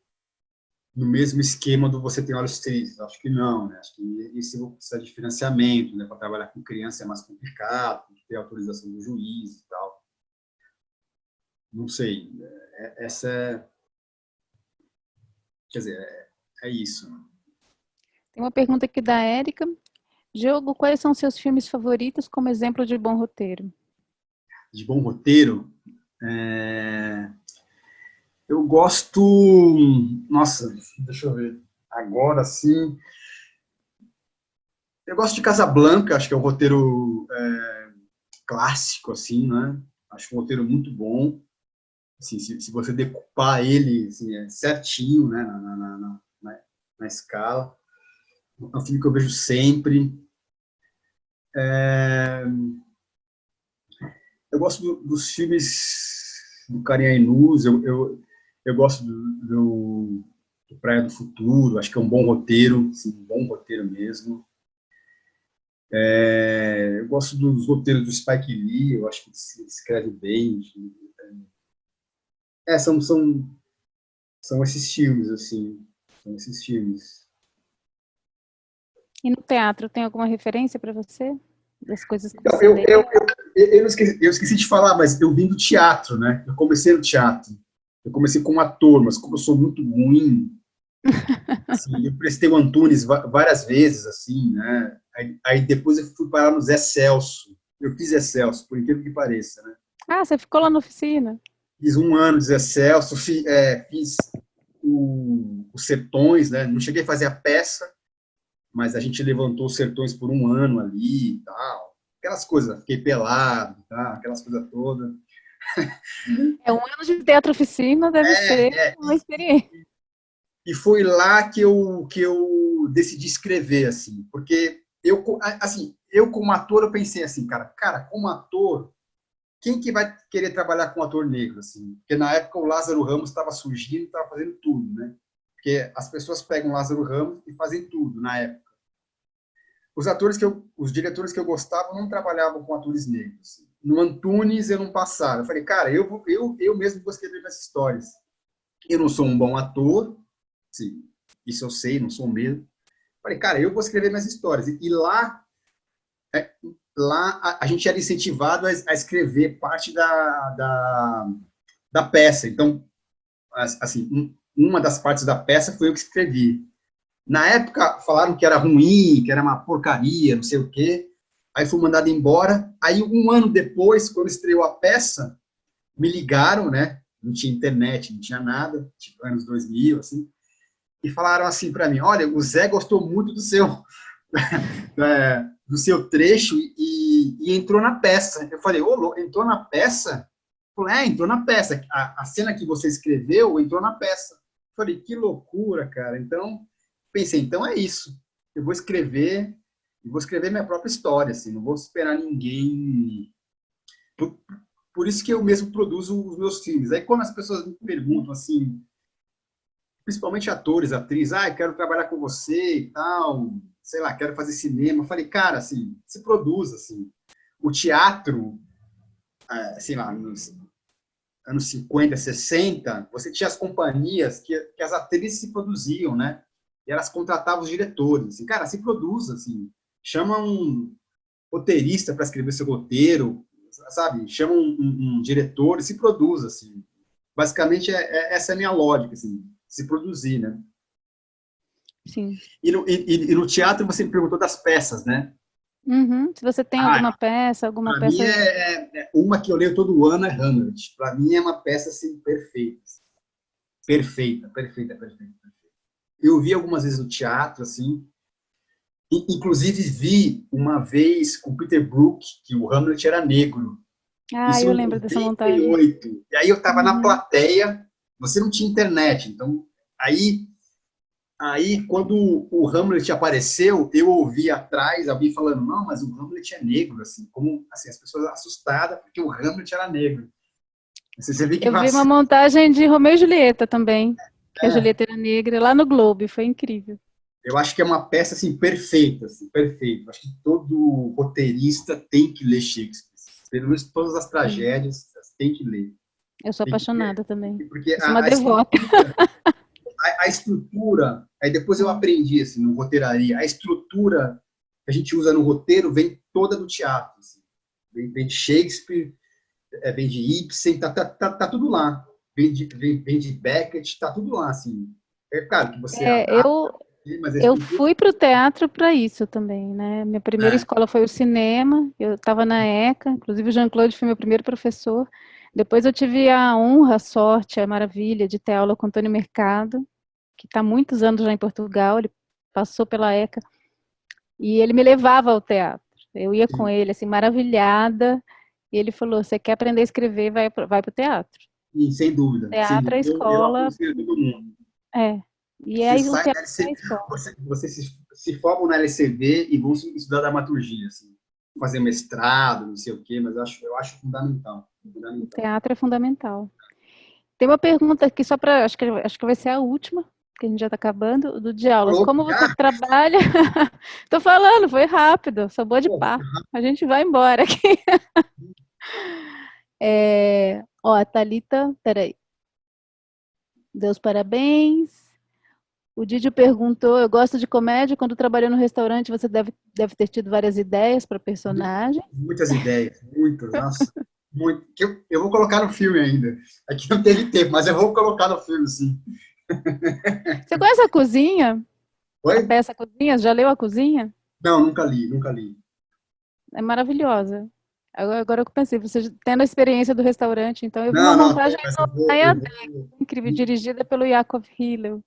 no mesmo esquema do Você Tem Olhos Tristes. Acho que não, né? Acho que isso eu vou precisar de financiamento, né? Para trabalhar com criança é mais complicado, tem que ter autorização do juiz e tal. Não sei. Essa é... Quer dizer, é isso. Tem uma pergunta aqui da Érica. Diogo, quais são seus filmes favoritos como exemplo de bom roteiro? De bom roteiro, eu gosto... Nossa, deixa eu ver. Agora sim... Eu gosto de Casablanca, acho que é um roteiro clássico, assim, né? Acho um roteiro muito bom. Assim, se você decupar ele assim, certinho, né? Na escala. É um filme que eu vejo sempre. Eu gosto dos filmes do Karim Ainuz, eu gosto do Praia do Futuro, acho que é um bom roteiro, assim, um bom roteiro mesmo. Eu gosto dos roteiros do Spike Lee, eu acho que ele escreve bem. São esses filmes, assim. São esses filmes. E no teatro, tem alguma referência para você? Das coisas que Então, você lê? eu esqueci de falar, mas eu vim do teatro, né? Eu comecei no teatro. Eu comecei como ator, mas como eu sou muito ruim, assim, eu prestei o Antunes várias vezes, assim, né? Aí depois eu fui parar no Zé Celso. Eu fiz Zé Celso, por incrível que pareça, né? Ah, você ficou lá na oficina? Fiz um ano de Zé Celso, fiz os Sertões, né? Não cheguei a fazer a peça, mas a gente levantou os Sertões por um ano ali e tal. Aquelas coisas, fiquei pelado, tá? Aquelas coisas todas. É, um ano de teatro oficina deve ser uma experiência. E foi lá que eu decidi escrever, assim, porque eu como ator, eu pensei assim, cara, como ator, quem que vai querer trabalhar com um ator negro, assim? Porque na época o Lázaro Ramos estava surgindo, estava fazendo tudo, né? Porque as pessoas pegam o Lázaro Ramos e fazem tudo na época. Os diretores que eu gostava não trabalhavam com atores negros. No Antunes eu não passava. Eu falei, cara, eu mesmo vou escrever essas histórias. Eu não sou um bom ator, sim, isso eu sei, não sou mesmo. Falei, cara, eu vou escrever minhas histórias. E lá a gente era incentivado a escrever parte da peça. Então, assim, uma das partes da peça foi eu que escrevi. Na época, falaram que era ruim, que era uma porcaria, não sei o quê. Aí fui mandado embora. Aí, um ano depois, quando estreou a peça, me ligaram, né? Não tinha internet, não tinha nada, tipo, anos 2000, assim. E falaram assim para mim, olha, o Zé gostou muito do seu trecho e entrou na peça. Eu falei, ô, entrou na peça? Eu falei, entrou na peça. A cena que você escreveu entrou na peça. Eu falei, que loucura, cara. Então, pensei, então é isso. Eu vou escrever minha própria história, assim, não vou esperar ninguém. Por isso que eu mesmo produzo os meus filmes. Aí quando as pessoas me perguntam assim, principalmente atores, atrizes, quero trabalhar com você e tal, sei lá, quero fazer cinema. Eu falei, cara, assim, se produz, assim. O teatro, sei lá, nos anos 50, 60, você tinha as companhias que as atrizes se produziam, né? E elas contratavam os diretores. Assim, cara, se produz, assim. Chama um roteirista para escrever seu roteiro, sabe? Chama um diretor e se produz, assim. Basicamente, essa é a minha lógica, assim, se produzir, né? Sim. E no teatro você me perguntou das peças, né? Uhum. Se você tem alguma peça, Para mim, uma que eu leio todo ano é Hamlet. Para mim é uma peça assim, perfeita. Perfeita, perfeita, perfeita. Eu vi algumas vezes no teatro, assim, inclusive vi uma vez com Peter Brook, que o Hamlet era negro. Ah, Isso eu em lembro dessa montagem. 98. E aí eu estava na plateia, você não tinha internet, então aí Aí, quando o Hamlet apareceu, eu ouvi atrás alguém falando, não, mas o Hamlet é negro, assim, como assim, as pessoas assustadas porque o Hamlet era negro. Assim, você vê que Eu vi uma montagem de Romeu e Julieta também, que a é, Julieta era negra, lá no Globo, foi incrível. eu acho que é uma peça assim perfeita, assim, perfeita. Eu acho que todo roteirista tem que ler Shakespeare. Pelo menos todas as Sim. tragédias tem que ler. Eu sou Tem que ler. apaixonada também. Porque Eu sou uma devota. a estrutura, aí depois eu aprendi assim, no roteiraria, a estrutura que a gente usa no roteiro vem toda do teatro. Assim. Vem de Shakespeare, vem de Ibsen, tá tudo lá. Vem de Beckett, tá tudo lá. Assim. É claro que você É, adapta, mas a eu estrutura. fui para o teatro para isso também, né? Minha primeira É, escola foi o cinema, eu estava na ECA, inclusive o Jean-Claude foi meu primeiro professor. Depois eu tive a honra, a sorte, a maravilha de ter aula com Antônio Mercado, que está há muitos anos já em Portugal, ele passou pela ECA, e ele me levava ao teatro. Eu ia com sim. ele, assim, maravilhada, e ele falou, você quer aprender a escrever, vai para o teatro. Sim, sem dúvida, sem Teatro é a dúvida. Eu escola, aconselho todo mundo. é. E Você aí o sai da teatro é a LC, escola. você se formam na LCV e vão estudar dramaturgia, assim, fazer mestrado, não sei o quê, mas eu acho fundamental, O fundamental. teatro é fundamental. Tem uma pergunta aqui só para, acho que vai ser a última, que a gente já está acabando, do de aulas. Falou, Como você já? trabalha? Estou falando, foi rápido, sou boa de Pô, papo. A gente vai embora aqui. Ó, a Thalita, peraí. Deus parabéns. O Didio perguntou, eu gosto de comédia, quando trabalhou no restaurante você deve ter tido várias ideias para personagem. muitas ideias, muitas, nossa, muito. Que eu vou colocar no filme ainda. Aqui não teve tempo, mas eu vou colocar no filme, sim. Você conhece a Cozinha? A Oi? peça Cozinha? Já leu a Cozinha? Não, nunca li, nunca li. É maravilhosa. Agora eu pensei, você tendo a experiência do restaurante, então eu vi uma Não, não, montagem mas no eu Nayadé, vou incrível, dirigida pelo Yakov Hillel.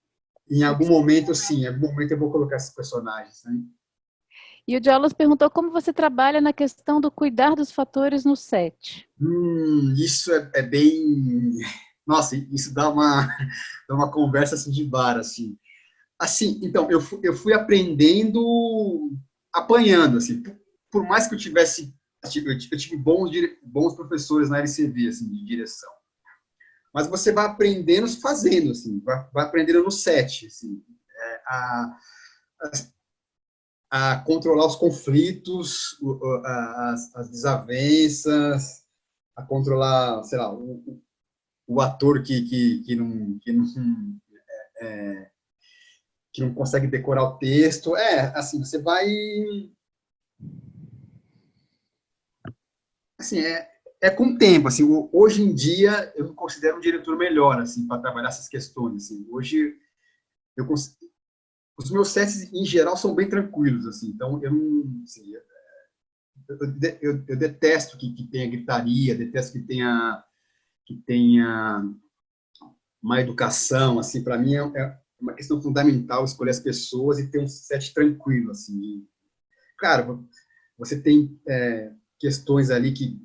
em algum momento, sim, em algum momento eu vou colocar esses personagens, né? E o Diolas perguntou como você trabalha na questão do cuidar dos fatores no set. Isso é bem. Nossa, isso dá uma conversa assim, de bar, assim. Assim, então, eu fui aprendendo, apanhando, assim. Por mais que eu tivesse. Eu tive bons professores na LCV, assim, de direção. Mas você vai aprendendo fazendo, assim. Vai aprendendo no set, assim. A, a controlar os conflitos, as desavenças, a controlar, sei lá, o ator que não consegue decorar o texto. Assim, você vai. Assim, é com o tempo. Assim, hoje em dia, eu me considero um diretor melhor assim, para trabalhar essas questões. Assim. Hoje, eu, os meus sets, em geral, são bem tranquilos. Assim, então, eu não. Assim, eu detesto que tenha gritaria, detesto que tenha uma educação, assim, para mim é uma questão fundamental escolher as pessoas e ter um set tranquilo, assim. E, claro, você tem questões ali que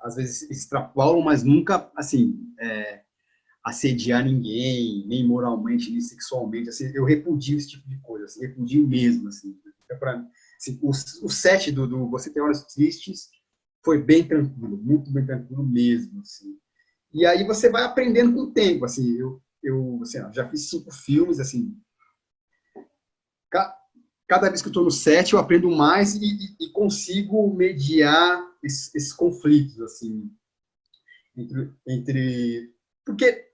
às vezes extrapolam, mas nunca, assim, assediar ninguém, nem moralmente, nem sexualmente, assim, eu repudio esse tipo de coisa, assim, repudio mesmo, assim, assim o set do Você Tem Horas Tristes foi bem tranquilo, muito bem tranquilo mesmo, assim. E aí você vai aprendendo com o tempo, assim, eu assim, já fiz 5 filmes, assim, cada vez que eu estou no set eu aprendo mais e consigo mediar esses conflitos, assim, porque,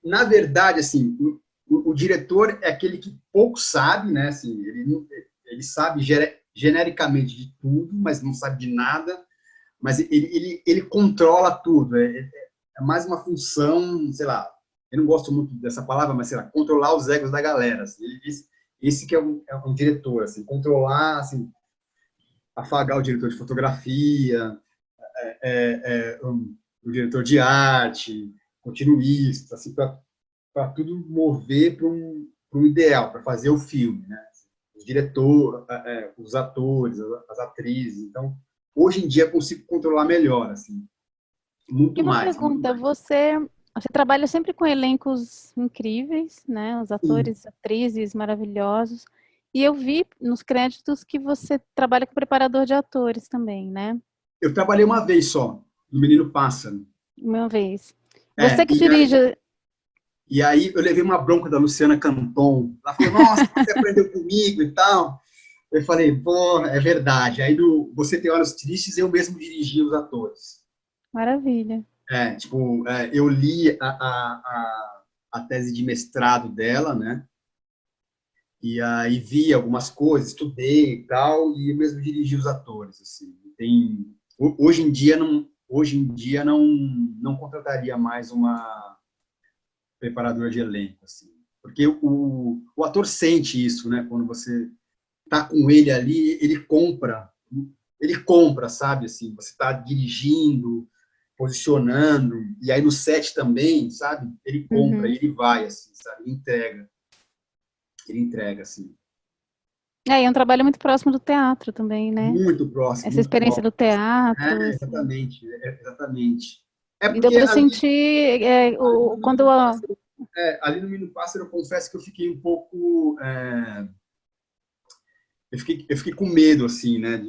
na verdade, assim, o diretor é aquele que pouco sabe, né, assim, ele sabe genericamente de tudo, mas não sabe de nada, mas ele controla tudo, é mais uma função, sei lá, eu não gosto muito dessa palavra, mas sei lá, controlar os egos da galera. Assim, ele diz, esse que é um diretor, assim, controlar, assim, afagar o diretor de fotografia, o diretor de arte, continuista, assim, para tudo mover para um ideal, para fazer o filme, né? Os diretores, os atores, as atrizes. Então, hoje em dia eu consigo controlar melhor, assim, E muito uma mais, muito pergunta, mais. você Você trabalha sempre com elencos incríveis, né? Os Sim. atores, atrizes maravilhosos. E eu vi nos créditos que você trabalha com preparador de atores também, né? Eu trabalhei uma vez só, no Menino Pássaro. Uma vez. É, Você que dirige. e aí eu levei uma bronca da Luciana Canton. Ela falou, nossa, você aprendeu comigo e tal. Eu falei, pô, é verdade. Aí no Você Tem Olhos Tristes, eu mesmo dirigi os atores. Maravilha. Eu li a tese de mestrado dela, né? E aí vi algumas coisas, estudei e tal, e eu mesmo dirigi os atores, assim. Hoje em dia não contrataria mais uma preparadora de elenco, assim. Porque o ator sente isso, né? Quando você tá com ele ali, ele compra, sabe? Assim, você está dirigindo, posicionando, e aí no set também, sabe? Ele compra, Uhum. ele vai, assim, sabe? Ele entrega, assim. É, e é um trabalho muito próximo do teatro também, né? Muito próximo, Essa muito experiência do próximo. teatro, Exatamente. É e deu porque para sentir quando ali no Menino Pássaro, eu confesso que eu fiquei um pouco, eu fiquei com medo, assim, né?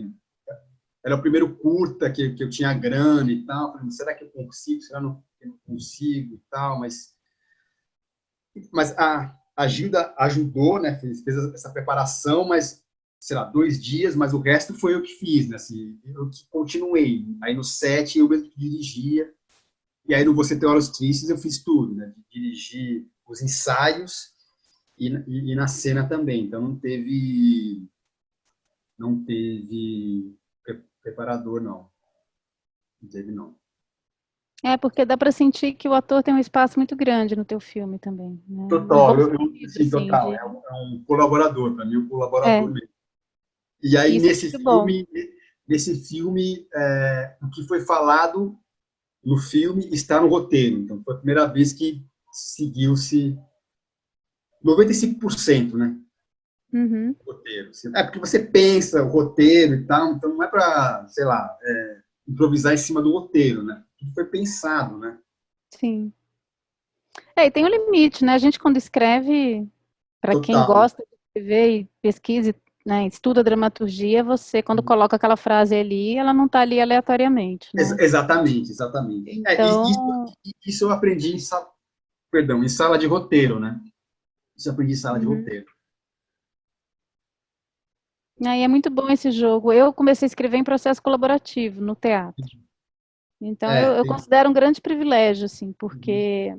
Era o primeiro curta que eu tinha grana e tal. Falei, será que eu consigo? Será que eu não consigo e tal? Mas a Gilda ajudou, né? Fez essa preparação, mas, sei lá, 2 dias, mas o resto foi eu que fiz, né? Assim, eu que continuei. Aí no set eu mesmo que dirigia. E aí no Você Tem Horas Tristes eu fiz tudo, né? Dirigi os ensaios e na cena também. Então não teve preparador, não. Não teve, não. porque dá para sentir que o ator tem um espaço muito grande no teu filme também, né? No Total, bom sentido, sim, assim, total. É um colaborador, para mim, um colaborador é, mesmo. E aí, isso é muito bom. nesse filme, o que foi falado no filme está no roteiro. Então, foi a primeira vez que seguiu-se 95%, né? Uhum. Roteiro. É porque você pensa o roteiro e tal, então não é para, sei lá, improvisar em cima do roteiro, né? Tudo foi pensado, né? Sim. E tem um limite, né? A gente quando escreve, para quem Total. gosta de escrever e pesquisa, né, estuda dramaturgia, você quando coloca aquela frase ali, ela não está ali aleatoriamente, né? Exatamente, exatamente. Então, Isso eu aprendi em sala de roteiro, né? Isso eu aprendi em sala de uhum. roteiro. Aí é muito bom esse jogo. Eu comecei a escrever em processo colaborativo no teatro. Então eu Tem, considero um grande privilégio, assim, porque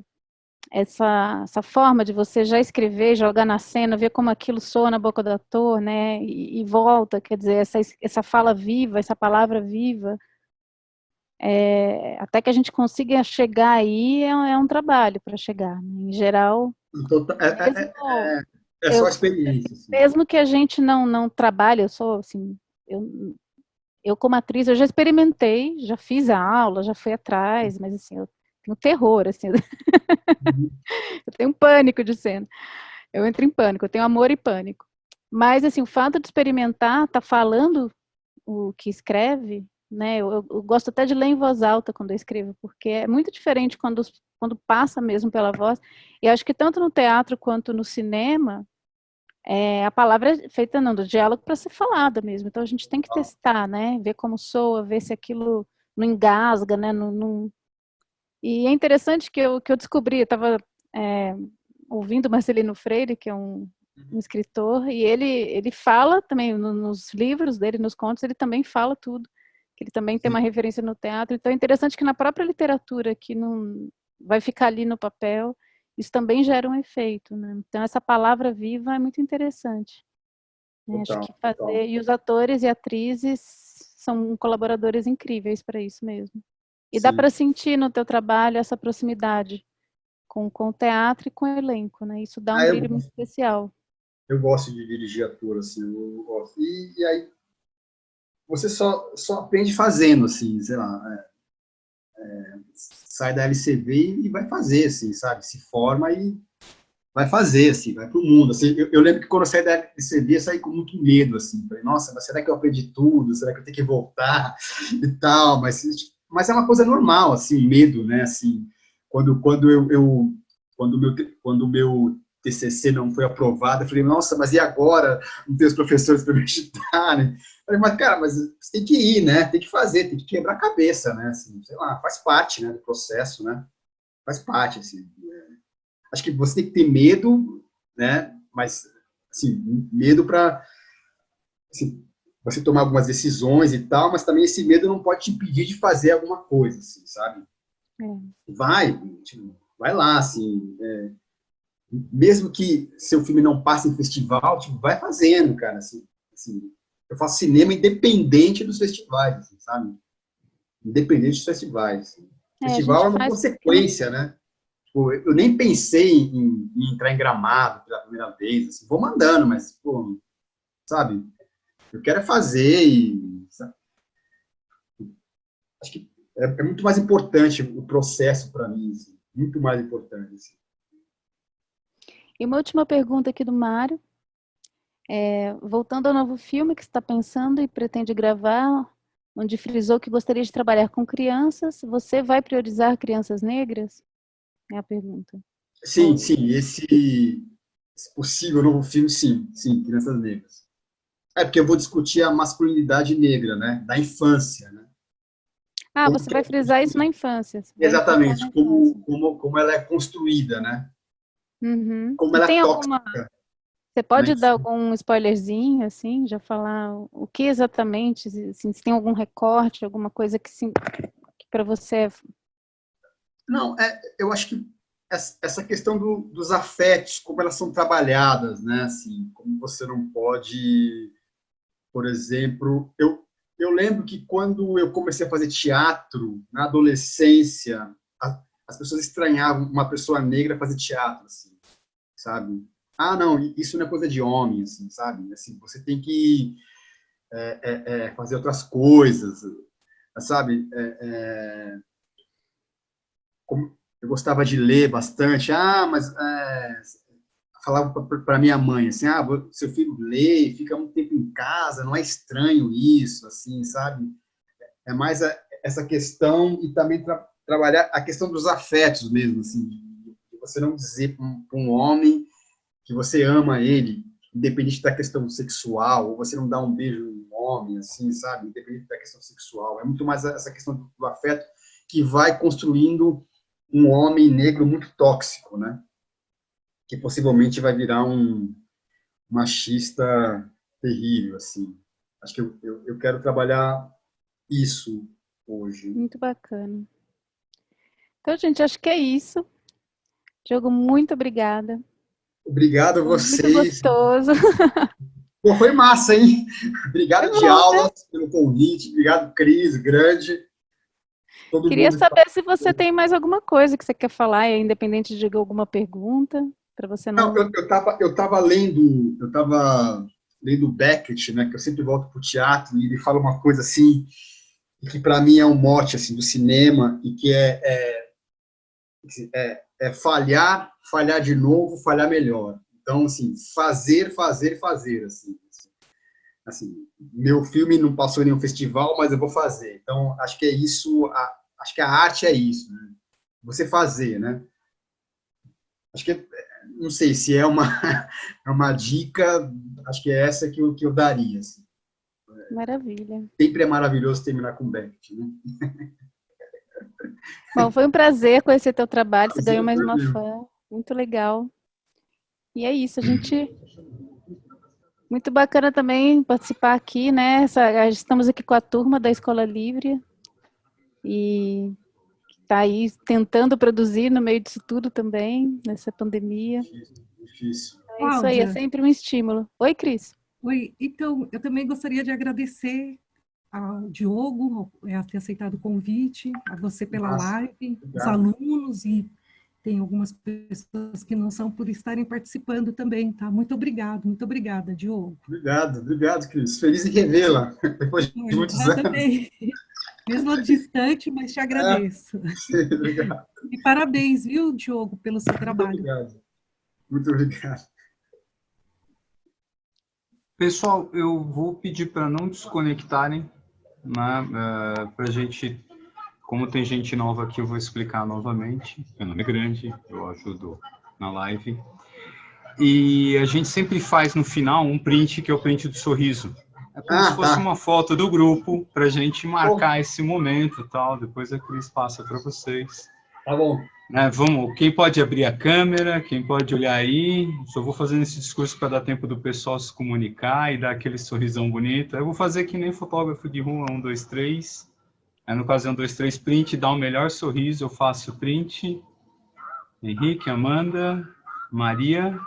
essa forma de você já escrever, jogar na cena, ver como aquilo soa na boca do ator, né? E volta, quer dizer, essa fala viva, essa palavra viva, até que a gente consiga chegar aí é um trabalho para chegar, né? Em geral, total, mesmo é só eu experiência, assim. mesmo que a gente não trabalhe, eu sou assim, eu como atriz, eu já experimentei, já fiz a aula, já fui atrás, mas assim, eu tenho terror, assim, eu tenho pânico de cena. Eu entro em pânico, eu tenho amor e pânico. Mas assim, o fato de experimentar, tá falando o que escreve, né? Eu gosto até de ler em voz alta quando eu escrevo, porque é muito diferente quando passa mesmo pela voz. E acho que tanto no teatro quanto no cinema, a palavra é feita não, do diálogo para ser falada mesmo. Então a gente tem que testar, né? Ver como soa, ver se aquilo não engasga, né? E é interessante que eu descobri, eu estava ouvindo Marcelino Freire, que é um escritor, e ele fala também nos livros dele, nos contos, ele também fala tudo, que ele também tem uma referência no teatro. Então é interessante que na própria literatura, que não vai ficar ali no papel, isso também gera um efeito, né? Então essa palavra viva é muito interessante. Né? Acho Total, que total. fazer, e os atores e atrizes são colaboradores incríveis para isso mesmo. E dá para Sim. sentir no teu trabalho essa proximidade com o teatro e com o elenco, né? Isso dá um Eu brilho muito gosto. especial. Eu gosto de dirigir ator, assim, eu gosto. E aí você só aprende fazendo, assim, sei lá, sai da LCV e vai fazer, assim, sabe? Se forma e vai fazer, assim, vai pro mundo. Assim, eu lembro que quando eu saí da LCV, eu saí com muito medo, assim, falei, nossa, mas será que eu aprendi tudo? Será que eu tenho que voltar e tal? Mas é uma coisa normal, assim, medo, né, assim, quando o meu TCC não foi aprovado, eu falei, nossa, mas e agora? Não tem os professores para me ajudarem. Eu falei, mas, cara, mas você tem que ir, né? Tem que fazer, tem que quebrar a cabeça, né? Assim, sei lá, faz parte, né, do processo, né? Faz parte, assim. Acho que você tem que ter medo, né? Mas, assim, medo para assim, você tomar algumas decisões e tal, mas também esse medo não pode te impedir de fazer alguma coisa, assim, sabe? Vai lá, assim, mesmo que seu filme não passe em festival, tipo, vai fazendo, cara, assim, eu faço cinema independente dos festivais, assim, sabe? Independente dos festivais. Assim. A Festival gente é uma faz consequência, né? Tipo, eu nem pensei em entrar em Gramado pela primeira vez, assim, vou mandando, mas, pô, sabe? Eu quero fazer e sabe? Acho que é muito mais importante o processo para mim, assim, muito mais importante. Assim. E uma última pergunta aqui do Mário. Voltando ao novo filme que você está pensando e pretende gravar, onde frisou que gostaria de trabalhar com crianças, você vai priorizar crianças negras? É a pergunta. Sim, sim, esse possível novo filme, sim, Crianças Negras. É porque eu vou discutir a masculinidade negra, né, da infância, né? Você vai frisar isso na infância. Você vai focar Exatamente, na infância. como ela é construída, né? Uhum. Como E ela é tem alguma... tóxica, Você né? pode dar algum spoilerzinho, assim, já falar o que exatamente, assim, se tem algum recorte, alguma coisa que para você é... Não, eu acho que essa questão dos afetos, como elas são trabalhadas, né? Assim, como você não pode, por exemplo, eu lembro que quando eu comecei a fazer teatro na adolescência, as pessoas estranhavam uma pessoa negra fazer teatro, assim, sabe? Ah, não, isso não é coisa de homem, assim, sabe? Assim, você tem que fazer outras coisas, sabe? Como eu gostava de ler bastante. Ah, mas falava para minha mãe assim, seu filho lê, fica muito tempo em casa, não é estranho isso, assim, sabe? É mais essa questão e também trabalhar a questão dos afetos mesmo, assim, de você não dizer para um homem que você ama ele, independente da questão sexual, ou você não dá um beijo em um homem, assim, sabe? Independente da questão sexual. É muito mais essa questão do afeto que vai construindo um homem negro muito tóxico, né? Que possivelmente vai virar um machista terrível, assim. Acho que eu quero trabalhar isso hoje. Muito bacana. Então, gente, acho que é isso. Diogo, muito obrigada. Obrigado a Foi muito vocês. gostoso. Pô, foi massa, hein? Foi Obrigado de bom, né? aula pelo convite. Obrigado, Cris, grande. Todo Queria mundo que saber se você tem mais alguma coisa que você quer falar, independente de alguma pergunta, para você não, não... eu tava lendo Beckett, né, que eu sempre volto para o teatro, e ele fala uma coisa assim, que para mim é um mote assim, do cinema, e que é falhar, falhar de novo, falhar melhor. Então, assim, fazer, assim, meu filme não passou em nenhum festival, mas eu vou fazer. Então, acho que é isso, acho que a arte é isso, né? Você fazer, né? Acho que não sei se é uma é uma dica, acho que é essa que eu daria. Assim. Maravilha. Sempre é maravilhoso terminar com Beckett, né? Bom, foi um prazer conhecer teu trabalho, você ganhou Prazer mais foi uma meu. fã, muito legal. E é isso, a gente... Muito bacana também participar aqui, né? Estamos aqui com a turma da Escola Livre e está aí tentando produzir no meio disso tudo também, nessa pandemia. Difícil. É isso aí, é Cláudia, sempre um estímulo. Oi, Cris. oi. Então, eu também gostaria de agradecer ao Diogo a ter aceitado o convite, a você pela Massa. live, os Obrigado. alunos e tem algumas pessoas que não são por estarem participando também, tá? Muito obrigada, Diogo. Obrigado, Cris. Feliz em revê-la, depois de muitos Eu anos. também, mesmo distante, mas te agradeço. Obrigado. E parabéns, viu, Diogo, pelo seu Muito trabalho. obrigado. Muito obrigado. Pessoal, eu vou pedir para não desconectarem, né, para a gente Como tem gente nova aqui, eu vou explicar novamente. Meu nome é Grande, eu ajudo na live. E a gente sempre faz no final um print, que é o print do sorriso. É como se fosse uma foto do grupo, para a gente marcar esse momento e tal. Depois a Cris passa para vocês. Tá bom. Vamos, quem pode abrir a câmera, quem pode olhar aí. Só vou fazendo esse discurso para dar tempo do pessoal se comunicar e dar aquele sorrisão bonito. Eu vou fazer que nem fotógrafo de rua, 1, 2, 3. No caso é 1, 2, 3, print, dá o melhor sorriso, eu faço o print. Henrique, Amanda, Maria.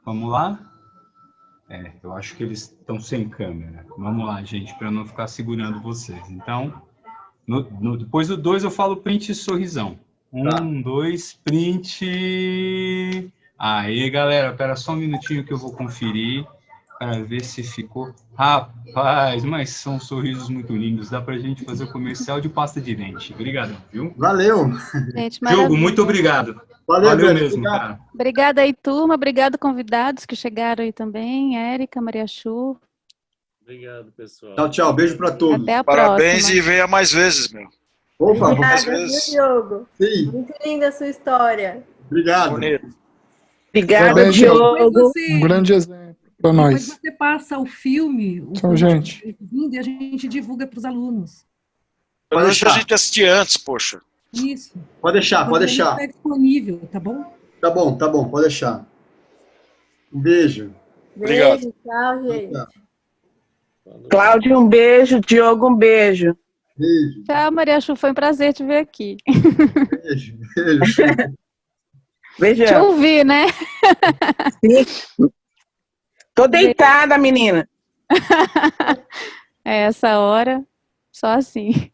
Vamos lá? Eu acho que eles estão sem câmera. Vamos lá, gente, para não ficar segurando vocês. Então, depois do 2 eu falo print e sorrisão. 1, 2, print. Aí, galera, espera só um minutinho que eu vou conferir para ver se ficou. Rapaz, mas são sorrisos muito lindos. Dá para a gente fazer o comercial de pasta de dente. Obrigado, viu? Valeu. Gente, Diogo, maravilha. muito obrigado. Valeu mesmo, obrigado. cara. Obrigada aí, turma. Obrigado, convidados que chegaram aí também. Érica, Maria Chu. Obrigado, pessoal. Tchau, tchau. Beijo para todos. Até a Parabéns próxima. e venha mais vezes, meu. Opa, Obrigada. Obrigada, viu, Diogo? sim, Muito linda a sua história. obrigado. Bonito. Obrigada, Parabéns, Diogo. Depois você, Um grande exemplo para depois nós. você passa o filme, o Tchau, convite gente. e a gente divulga para os alunos. Pode Deixa a deixar. gente assistir antes, poxa. Isso. Pode deixar, pode deixar. Está disponível, tá bom? Tá bom, pode deixar. Um beijo. Obrigado. Beijo, tchau, gente. Cláudio, um beijo. Diogo, um beijo. Beijo, Tchau, Maria Chu. Foi um prazer te ver aqui. beijo, beijo. Te Beijão. ouvir, né? Tô deitada, menina. Essa hora, só assim.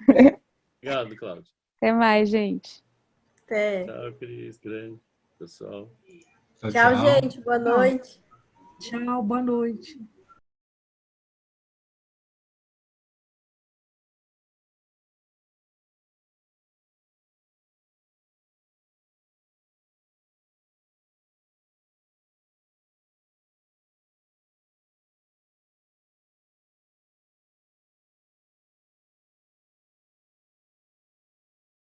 Obrigado, Cláudio. Até mais, gente. Até. Tchau, Cris, Grande, pessoal. Tchau, gente. Boa noite. Tchau, boa noite.